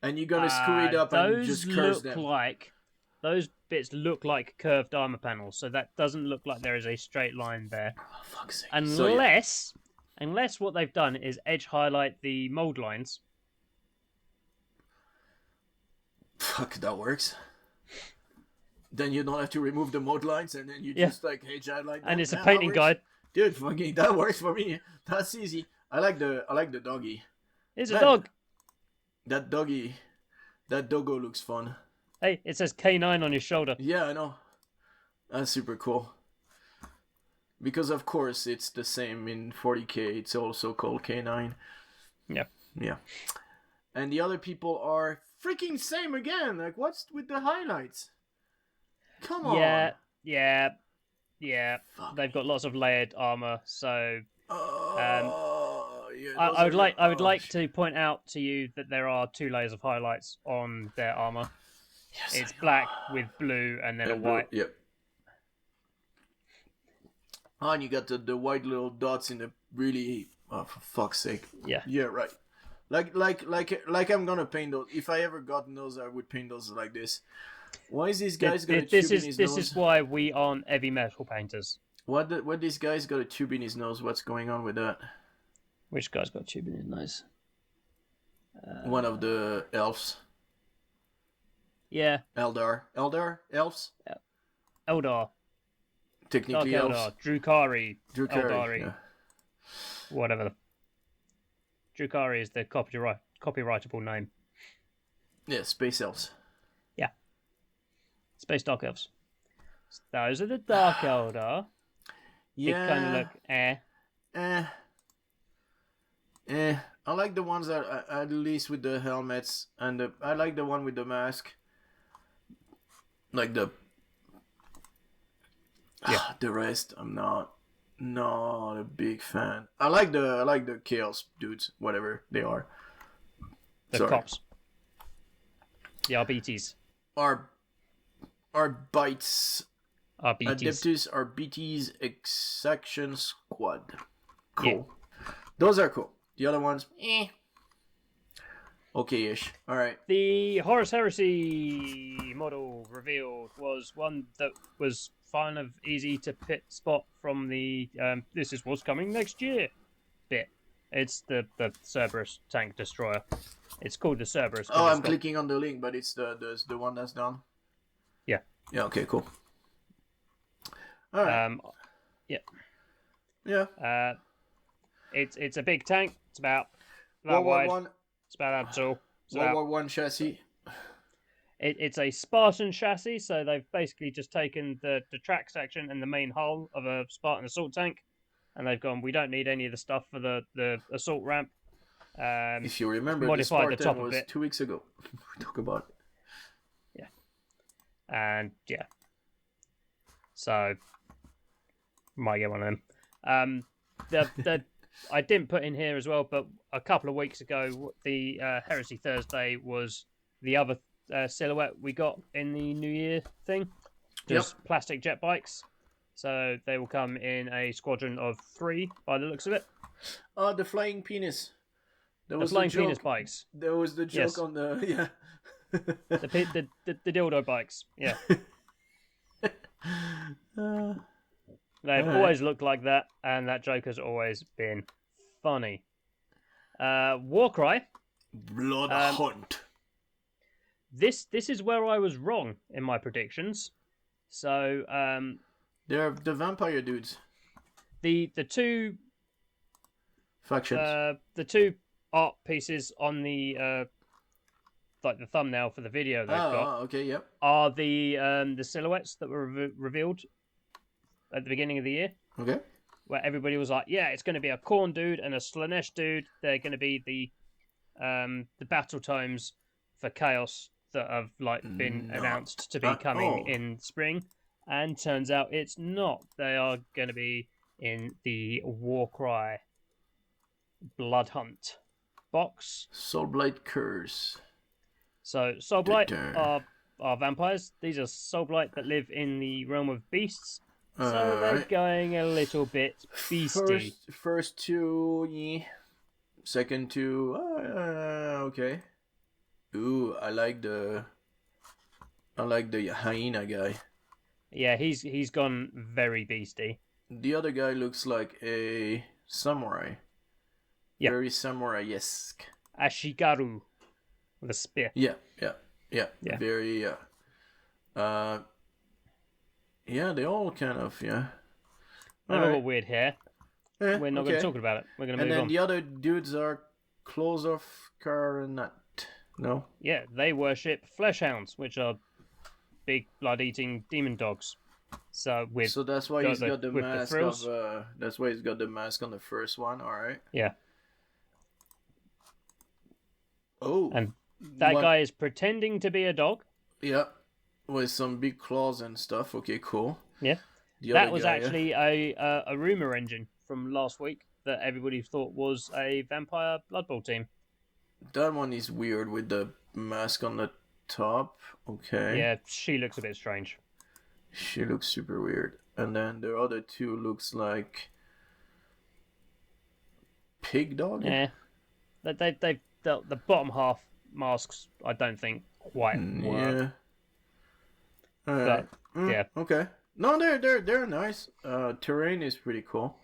and you're gonna screw it up and just curse them? Those bits look like curved armor panels, so that doesn't look like there is a straight line there. Oh, fuck's sake. Unless what they've done is edge highlight the mold lines. Fuck, that works. Then you don't have to remove the mode lines, and then you just like hedge highlight them. And it's a painting guide. Dude, fucking that works for me. That's easy. I like the doggy. It's a dog. That doggo looks fun. Hey, it says K9 on his shoulder. Yeah, I know. That's super cool. Because of course it's the same in 40k. It's also called K9. Yeah. Yeah. And the other people are freaking same again. Like, what's with the highlights? Come on. Yeah. Fuck. They've got lots of layered armor, so yeah, I would like to point out to you that there are 2 layers of highlights on their armor. Yes, it's black with blue and then a white. Yep. Oh, and you got the white little dots in the really. Oh, for fuck's sake. Yeah. Yeah, right. Like I'm gonna paint those. If I ever got those, I would paint those like this. Why is this guy's got a tube in his nose? This is why we aren't heavy metal painters. What this guy's got a tube in his nose? What's going on with that? Which guy's got a tube in his nose? One of the elves. Yeah. Elves? Eldar. Technically Dark elves. Eldar. Drukari. Eldari. Yeah. Whatever. Drukari is the copyrightable name. Yeah, space elves. Yeah. Space Dark Elves. Those are the Dark Eldar. Yeah. They kind of look I like the ones that at least with the helmets, and I like the one with the mask. Like the the rest, I'm not a big fan. I like the chaos dudes, whatever they are. The cops. The RBTs. Bites. RBTs. Adeptus Exaction Squad. Cool. Yeah. Those are cool. The other ones, okay-ish. All right. The Horus Heresy model revealed was one that was kind of easy to spot from the this is what's coming next year bit. It's the Cerberus tank destroyer. It's called the Cerberus. Oh, I'm clicking on the link, but it's the one that's down. Yeah. Yeah. Okay. Cool. All right. Yeah. Yeah. It's a big tank. It's about that World War wide. One. It's about that tall. World War One chassis. It's a Spartan chassis, so they've basically just taken the track section and the main hull of a Spartan assault tank, and they've gone, we don't need any of the stuff for the assault ramp. If you remember, modified the Spartan was 2 weeks ago. We talk about it. Yeah. And yeah. So might get one of them. The I didn't put in here as well, but a couple of weeks ago, the Heresy Thursday was the other silhouette we got in the New Year thing. Just plastic jet bikes. So they will come in a squadron of 3 by the looks of it. Oh, the flying penis. The flying penis bikes. There was the joke on the the dildo bikes. Yeah. They've always looked like that, and that joke has always been funny. Warcry. Blood Hunt. This is where I was wrong in my predictions. So They're the vampire dudes. The two Factions. the two art pieces on the like the thumbnail for the video they've got Okay, yep. are the silhouettes that were revealed at the beginning of the year. Okay. Where everybody was like, "Yeah, it's going to be a Khorne dude and a Slanesh dude. They're going to be the battle tomes for Chaos that have like been announced to be coming in spring." And turns out it's not. They are going to be in the Warcry Blood Hunt box. Soulblight Curse. So Soulblight are vampires. These are Soulblight that live in the realm of beasts. So they're going a little bit beasty. First two, yeah. Second two, okay. Ooh, I like the hyena guy. Yeah, he's gone very beasty. The other guy looks like a samurai. Yeah. Very samurai-esque. Ashigaru with a spear. Yeah. Very, yeah, they all kind of, yeah. They've all got weird hair. Eh, We're not going to talk about it. We're going to move on. And then the other dudes are Claws of Karnat. No? Yeah, they worship fleshhounds, which are big blood-eating demon dogs. So that's why he's got the mask of. That's why he's got the mask on the first one. All right. Yeah. Oh. And that guy is pretending to be a dog. Yeah. With some big claws and stuff. Okay, cool. Yeah. That was actually a rumor engine from last week that everybody thought was a vampire Blood Bowl team. That one is weird with the mask on the top. Okay. Yeah, she looks a bit strange. She looks super weird. And then the other two looks like pig dog? Yeah. The bottom half masks, I don't think quite work. Yeah. Alright. Yeah. Okay. No, they're nice. Terrain is pretty cool.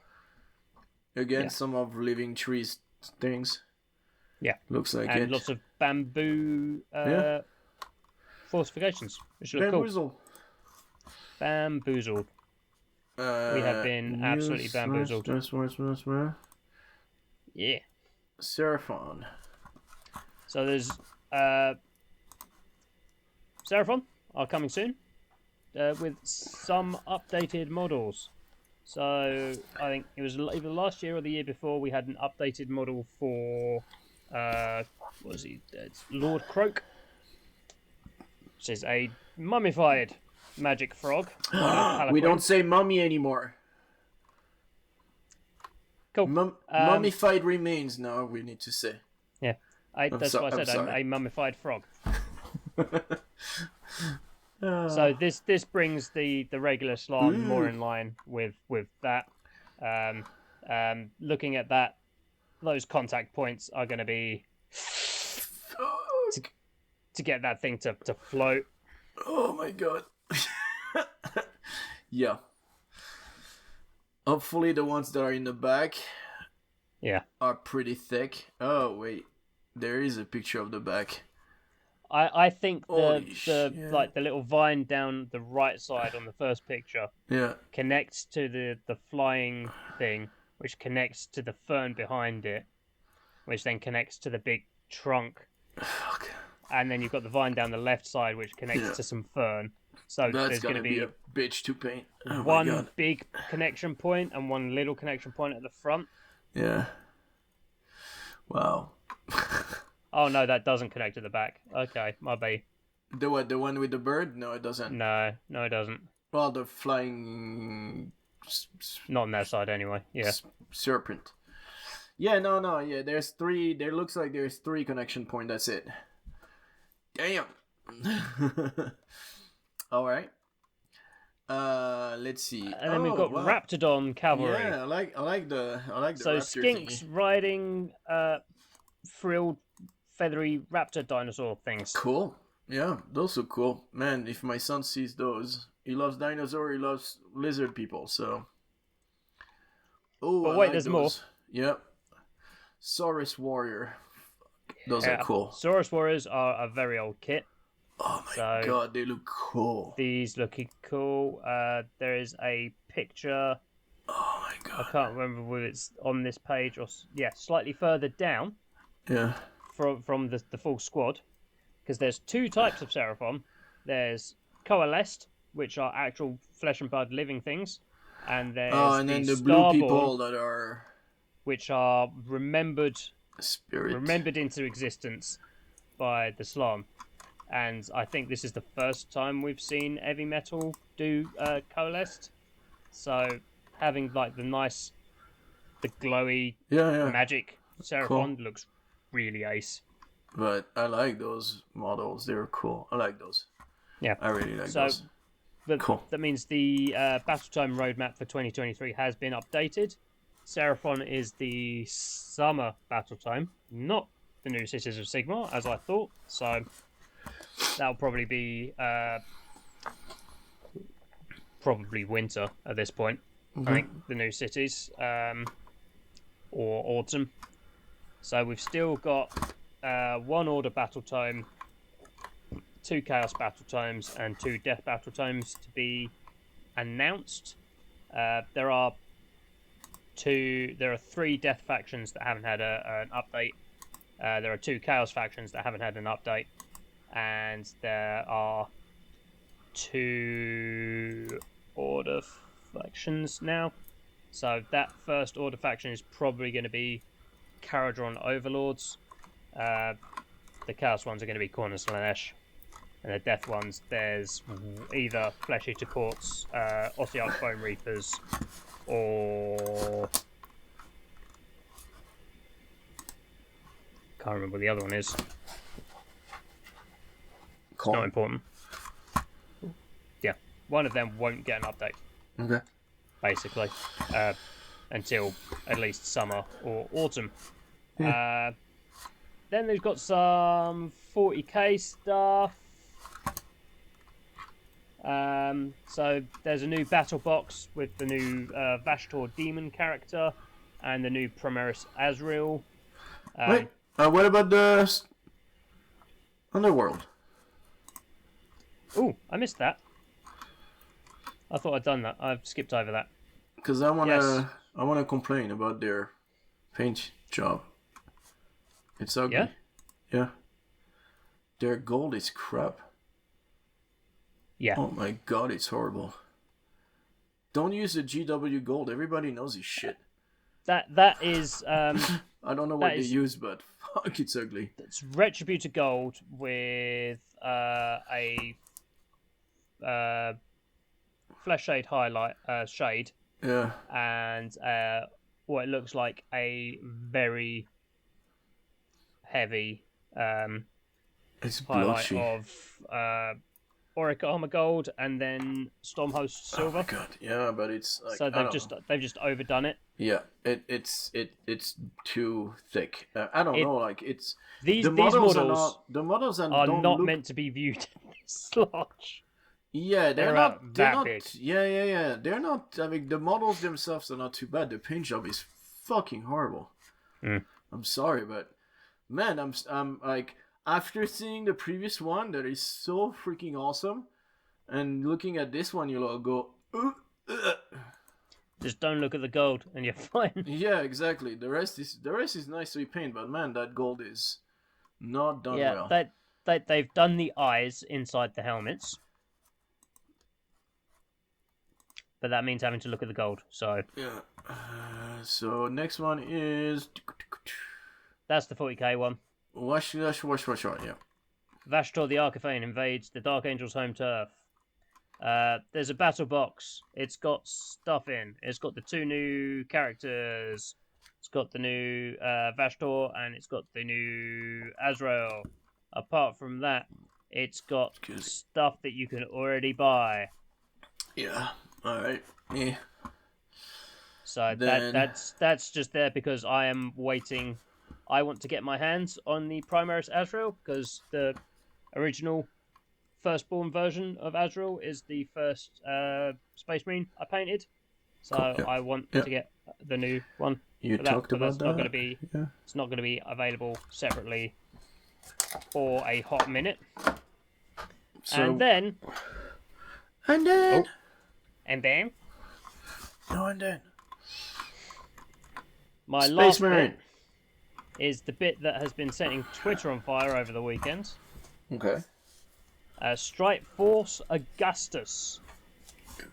Again, some of Living Trees things. Yeah. Looks like and it. Lots of bamboo fortifications, which look Bamboozle. cool. Bamboozled. We have been absolutely bamboozled. Yeah. Seraphon. So there's Seraphon are coming soon with some updated models. So I think it was either last year or the year before we had an updated model for what was he? It's Lord Croak, which is a mummified magic frog. We don't say mummy anymore. Cool. Mummified remains now, we need to say. Yeah. That's what I said, a mummified frog. So this brings the regular Slan more in line with that. Looking at that, those contact points are going to be to get that thing to float. Oh my god. Yeah. Hopefully the ones that are in the back are pretty thick. Oh wait, there is a picture of the back. I think the little vine down the right side on the first picture connects to the flying thing, which connects to the fern behind it, which then connects to the big trunk. Fuck. And then you've got the vine down the left side, which connects to some fern. So there's going to be a bitch to paint. Oh one big connection point and one little connection point at the front. Yeah. Wow. Oh no, that doesn't connect to the back. Okay, my bad. The what? The one with the bird? No, it doesn't. No, it doesn't. Well, the flying. Not on that side anyway. Yeah. Serpent. Yeah, no. Yeah, there's three. There looks like there's three connection point. That's it. Damn. All right. Let's see. And then we've got Raptidon cavalry. Yeah, I like the so raptor skinks thingy. riding frilled feathery raptor dinosaur things. Cool. Yeah, those are cool. Man, if my son sees those, he loves dinosaur, he loves lizard people, so. Oh, but wait, there's more. Yep. Saurus Warrior. Those are cool. Saurus Warriors are a very old kit. Oh my So, god, they look cool. These looking cool. There is a picture. Oh my god. I can't remember whether it's on this page or slightly further down. Yeah. From the full squad, because there's two types of Seraphon. There's coalesced, which are actual flesh and blood living things, and there's and then the blue starborn, people that are which are remembered spirit. into existence by the Slam. And I think this is the first time we've seen heavy metal do coalesced. So having like the glowy magic Seraphon looks really ace. But I like those models. They're cool. I like those. Yeah, I really like those. Cool. That means the battle time roadmap for 2023 has been updated. Seraphon is the summer battle time, not the new Cities of Sigmar, as I thought. So that'll probably be probably winter at this point. I think the new cities, or autumn. So we've still got 1 order battle time, 2 chaos battle times, and 2 death battle times to be announced. There are 3 death factions that haven't had an update. There are 2 chaos factions that haven't had an update, and there are 2 order factions now. So that first order faction is probably going to be Caradron Overlords. The chaos ones are going to be Corner Slanesh. And the death ones, there's either Flesh Eater Courts, Ossiarch Bone Reapers, or can't remember what the other one is. It's not important. Yeah, one of them won't get an update. Okay. Basically, until at least summer or autumn. Then they've got some 40k stuff. So there's a new battle box with the new Vashtorr demon character and the new Primaris Azreal. Wait, what about the Underworld? Oh, I missed that. I thought I'd done that. I've skipped over that. Because I wanna complain about their paint job. It's ugly. Yeah? Yeah. Their gold is crap. Yeah. Oh my god, it's horrible. Don't use the GW gold. Everybody knows it's shit. That is I don't know what they use, but fuck, it's ugly. It's Retributor gold with a flesh shade highlight shade. Yeah. And what it looks like a very heavy it's highlight blotchy. of Auric Armor Gold and then Stormhost Silver. Oh my god, yeah, but it's like, so they've just overdone it. Yeah, it's too thick. I don't know, like it's these models are not meant to be viewed in this slotch. Yeah, they're not big. Yeah. They're not. I mean, the models themselves are not too bad. The paint job is fucking horrible. I'm sorry, but man, I'm like, after seeing the previous one that is so freaking awesome, and looking at this one, you'll go, just don't look at the gold, and you're fine. Yeah, exactly. The rest is nicely painted, but man, that gold is not done well. Yeah, they've done the eyes inside the helmets. But that means having to look at the gold, so... Yeah. So, next one is... That's the 40k one. Wash, yeah. Vashtorr the Archifane invades the Dark Angel's home turf. There's a battle box. It's got stuff in. It's got the 2 new characters. It's got the new Vashtorr, and it's got the new Azrael. Apart from that, it's got stuff that you can already buy. Yeah. All right. Yeah. So that's just there because I am waiting. I want to get my hands on the Primaris Azreal because the original Firstborn version of Azreal is the first Space Marine I painted. So I want to get the new one. You talked about that. It's not going to be available separately for a hot minute. So and then and then and then no and then my Space last Marine. bit is the bit that has been setting Twitter on fire over the weekend. Okay. Strike Force Augustus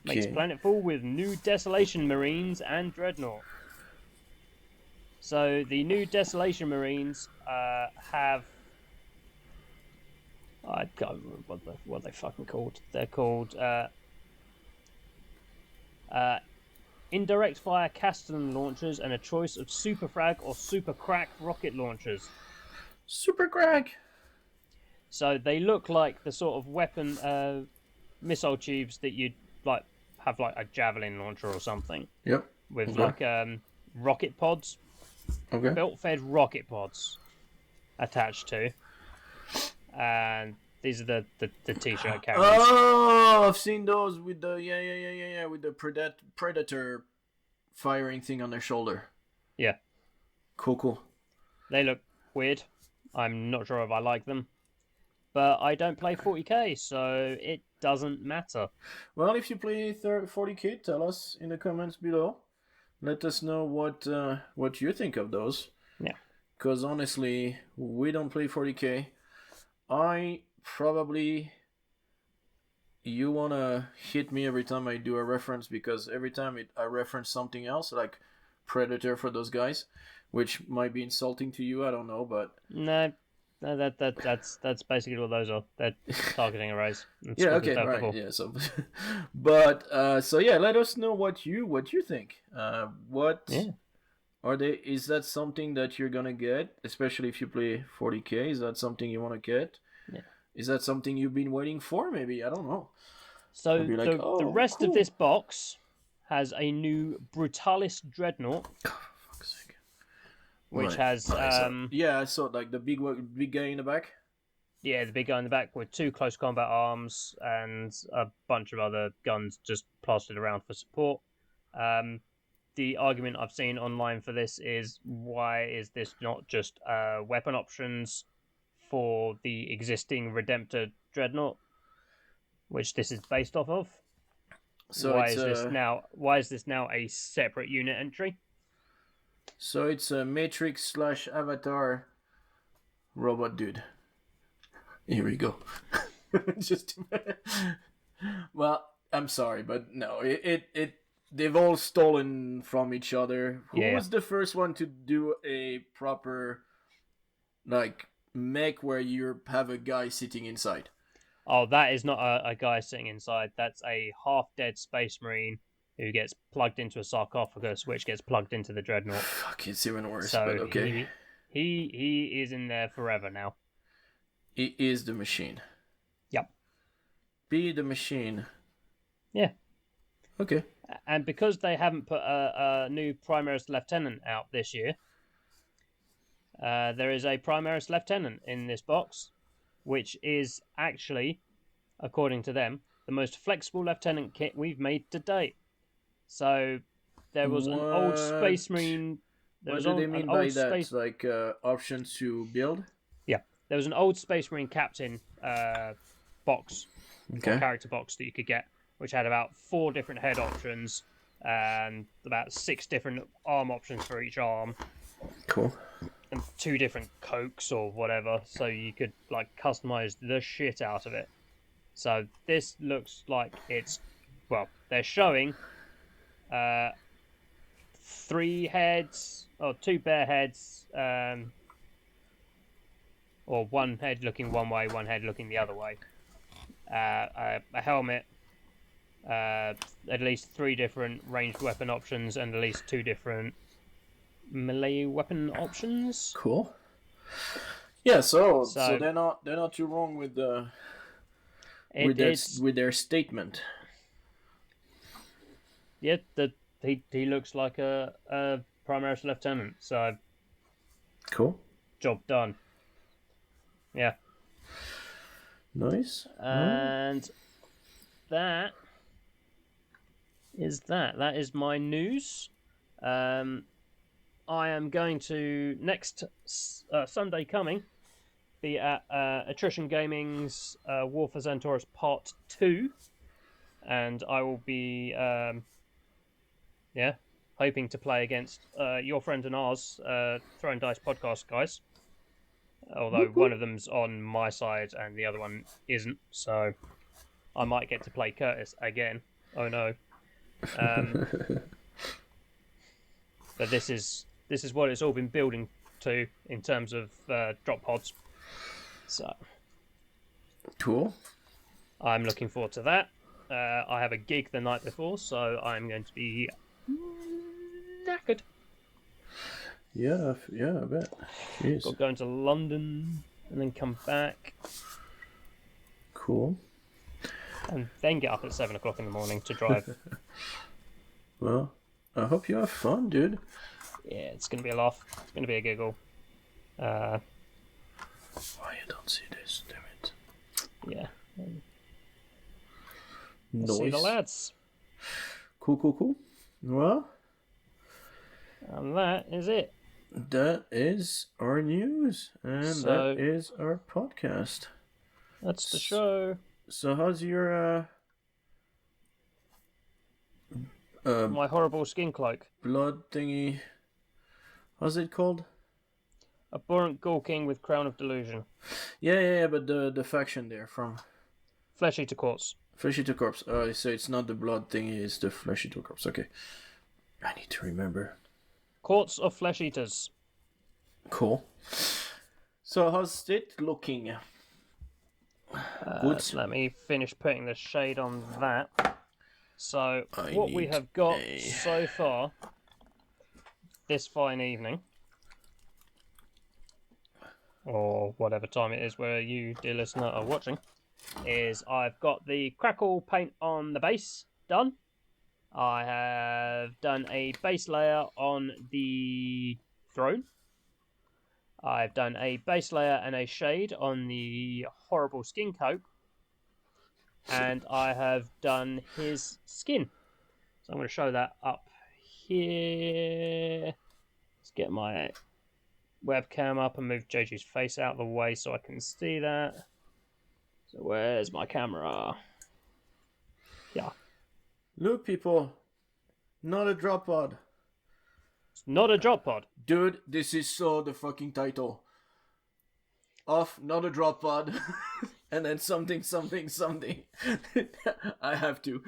makes Okay. planetfall with new Desolation Marines and Dreadnought. So the new Desolation Marines have... I can't remember what they fucking called. They're called indirect fire Castellan launchers and a choice of super frag or super crack rocket launchers. Super crack. So they look like the sort of weapon missile tubes that you'd like have like a javelin launcher or something. Yep. With Okay. like rocket pods, Okay. belt-fed rocket pods attached to, and these are the t-shirt carriers. Oh, I've seen those with the yeah with the predator firing thing on their shoulder. Yeah. Cool. They look weird. I'm not sure if I like them, but I don't play 40k, so it doesn't matter. Well, if you play 40k, tell us in the comments below. Let us know what you think of those. Yeah. Because honestly, we don't play 40k. You wanna hit me every time I do a reference, because every time I reference something else, like Predator for those guys, which might be insulting to you, I don't know, but No, that's basically what those are. They're targeting arrays. yeah, okay, right, yeah. So, but so yeah, let us know what you think. What are they? Is that something that you're gonna get, especially if you play 40k? Is that something you want to get? Yeah. Is that something you've been waiting for? Maybe, I don't know. So like, the rest cool. of this box has a new Brutalis Dreadnought, which has yeah, I saw like the big guy in the back. Yeah, the big guy in the back with 2 close combat arms and a bunch of other guns just plastered around for support. The argument I've seen online for this is, why is this not just weapon options for the existing Redemptor Dreadnought, which this is based off of? So why is this now a separate unit entry? So it's a Matrix / Avatar robot dude. Here we go. Just well, I'm sorry, but no, it they've all stolen from each other. Who was the first one to do a proper like mech where you have a guy sitting inside? Oh, that is not a guy sitting inside. That's a half-dead space marine who gets plugged into a sarcophagus, which gets plugged into the dreadnought. Fuck, it's even worse. So but okay, he is in there forever now. He is the machine. Yep. Be the machine. Yeah. Okay. And because they haven't put a new Primaris Lieutenant out this year, there is a Primaris Lieutenant in this box, which is actually, according to them, the most flexible Lieutenant kit we've made to date. So there was an old Space Marine. What do they mean by that? Like options to build? Yeah, there was an old Space Marine Captain box, or character box that you could get, which had about 4 different head options and about 6 different arm options for each arm. Cool. And 2 different cokes or whatever, so you could like customize the shit out of it. So this looks like it's, well, they're showing 3 heads or 2 bare heads, or 1 head looking one way, 1 head looking the other way. A helmet, at least 3 different ranged weapon options, and at least 2 different melee weapon options. Cool. Yeah, so they're not too wrong with the with their statement. Yeah, he looks like a Primaris Lieutenant, so cool. Job done. Yeah. Nice. And that is my news. I am going to, next Sunday coming, be at Attrition Gaming's War for Xantaurus Part 2. And I will be, hoping to play against your friend and ours, Throwing Dice Podcast guys. Although one of them's on my side and the other one isn't, so I might get to play Curtis again. Oh no. But this is what it's all been building to in terms of drop pods. So Cool. I'm looking forward to that. I have a gig the night before, so I'm going to be knackered. Yeah, I bet. Jeez. Got going to London and then come back. Cool. And then get up at 7 o'clock in the morning to drive. Well, I hope you have fun, dude. Yeah, it's going to be a laugh. It's going to be a giggle. Why you don't see this, damn it. Yeah. Nice. See the lads. Cool. Well, And that is it. that is our news, and that is our podcast. That's the show. So how's your My horrible skin cloak. blood thingy? How's it called? Abhorrent Ghoul King with Crown of Delusion. Yeah, but the faction there from Flesh Eater Quartz. Flesh Eater Corpse. So it's not the blood thingy, it's the Flesh Eater Corpse. Okay, I need to remember. Quartz of Flesh Eaters. Cool. So how's it looking? Good. Let me finish putting the shade on that. So, what we have got so far this fine evening, or whatever time it is where you, dear listener, are watching, is I've got the crackle paint on the base done. I have done a base layer on the throne. I've done a base layer and a shade on the horrible skin coat. And I have done his skin. So I'm going to show that up here. Let's get my webcam up and move JG's face out of the way so I can see that. So where's my camera? Yeah. Look, people, not a drop pod. It's not a drop pod. Dude, this is so the fucking title. Off, not a drop pod. And then something. I have to.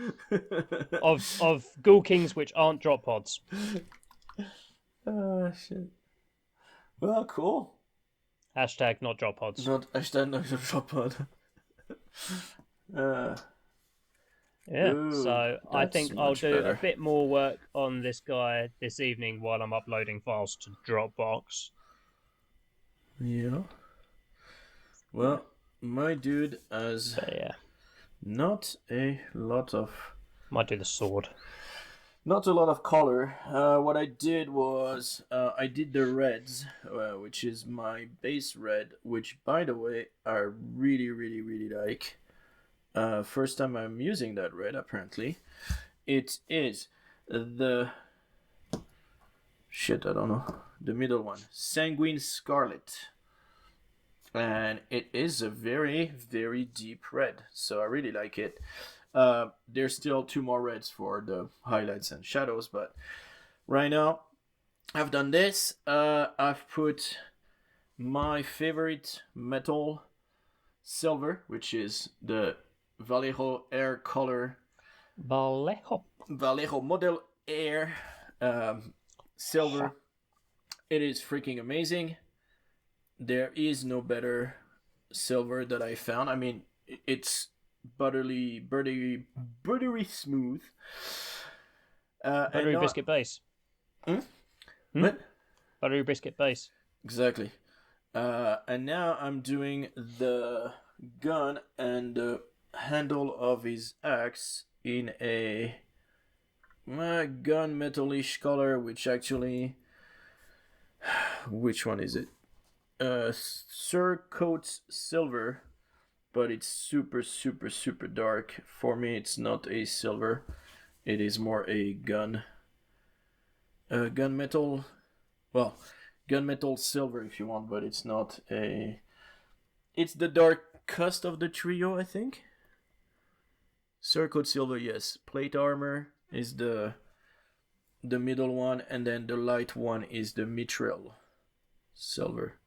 of Ghoul Kings which aren't drop pods. Ah, shit. Well, cool. Hashtag not drop pods. Not a drop pod. Yeah, Ooh, so I think I'll much do better. a bit more work on this guy this evening while I'm uploading files to Dropbox. Yeah. Well, my dude has But yeah, not a lot of might do the sword. color. What I did was I did the reds, which is my base red, which by the way I really like. First time I'm using that red, apparently. It is the shit, I don't know. The middle one. Sanguine Scarlet. And it is a very, very deep red. So I really like it. There's still 2 more reds for the highlights and shadows, but right now I've done this. I've put my favorite metal silver, which is the Vallejo Air Color Vallejo Model Air silver. It is freaking amazing. There is no better silver that I found. I mean, it's buttery smooth. Buttery biscuit base. What? Buttery biscuit base. Exactly. And now I'm doing the gun and the handle of his axe in a gun metalish color, which actually, which one is it? Sir Coates Silver, but it's super dark. For me, it's not a silver. It is more a gun metal. Well, gunmetal silver if you want, but it's not a It's the darkest of the trio, I think. Circled silver, yes. Plate armor is the middle one, and then the light one is the mithril silver.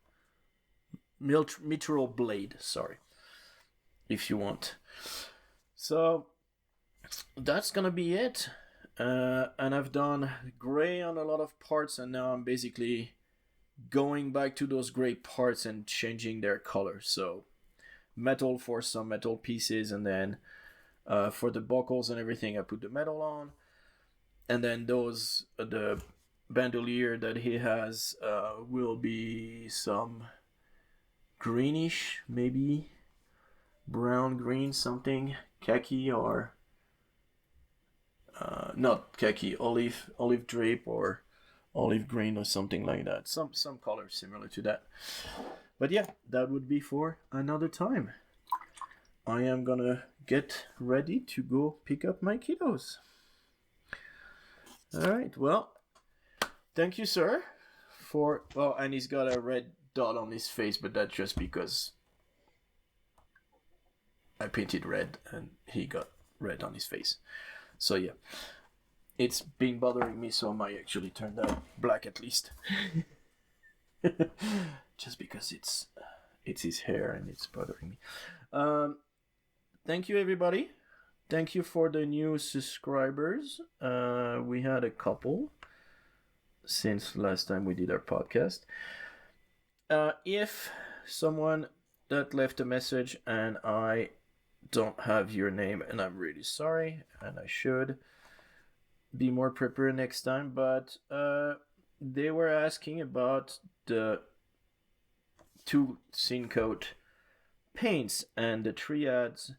Mithril blade, sorry. If you want. So that's gonna be it. And I've done gray on a lot of parts, and now I'm basically going back to those gray parts and changing their color. So metal for some metal pieces, and then for the buckles and everything I put the metal on, and then those the bandolier that he has will be some greenish, maybe brown green, something khaki, or not khaki, olive drape, or olive green, or something like that. Some color similar to that. But yeah, that would be for another time. I am gonna get ready to go pick up my kiddos. Alright, well, thank you, sir, for... Well, and he's got a red dot on his face, but that's just because I painted red and he got red on his face. So yeah, it's been bothering me, so I might actually turn that black at least. Just because it's his hair and it's bothering me. Thank you, everybody. Thank you for the new subscribers. We had a couple since last time we did our podcast. If someone that left a message and I don't have your name, and I'm really sorry, and I should be more prepared next time, but they were asking about the 2 scene coat paints and the triads,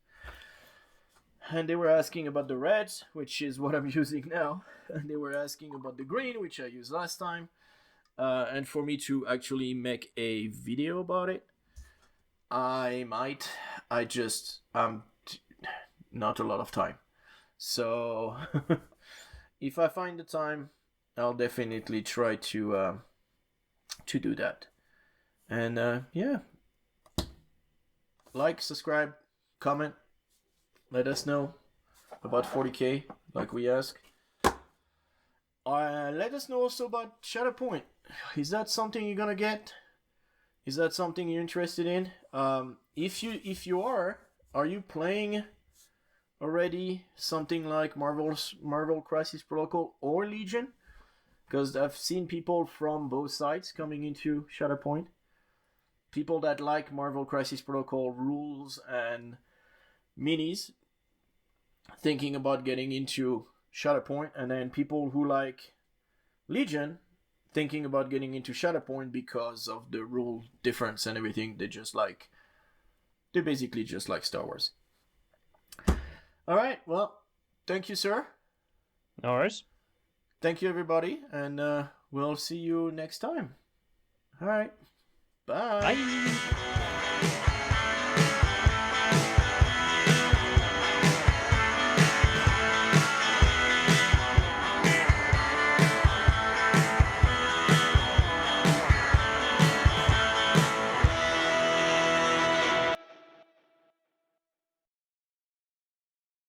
and they were asking about the reds, which is what I'm using now, and they were asking about the green, which I used last time, and for me to actually make a video about it. I just not a lot of time. So if I find the time, I'll definitely try to do that. And yeah, like, subscribe, comment, let us know about 40k, like we ask. Let us know also about Shatterpoint. Is that something you're gonna get? Is that something you're interested in? If you are you playing already something like Marvel Crisis Protocol or Legion? Because I've seen people from both sides coming into Shatterpoint. People that like Marvel Crisis Protocol rules and minis, thinking about getting into Shatterpoint, and then people who like Legion, thinking about getting into Shatterpoint because of the rule difference and everything. They basically just like Star Wars. Alright, well, thank you, sir. No worries. Thank you, everybody, and we'll see you next time. Alright, bye. Bye.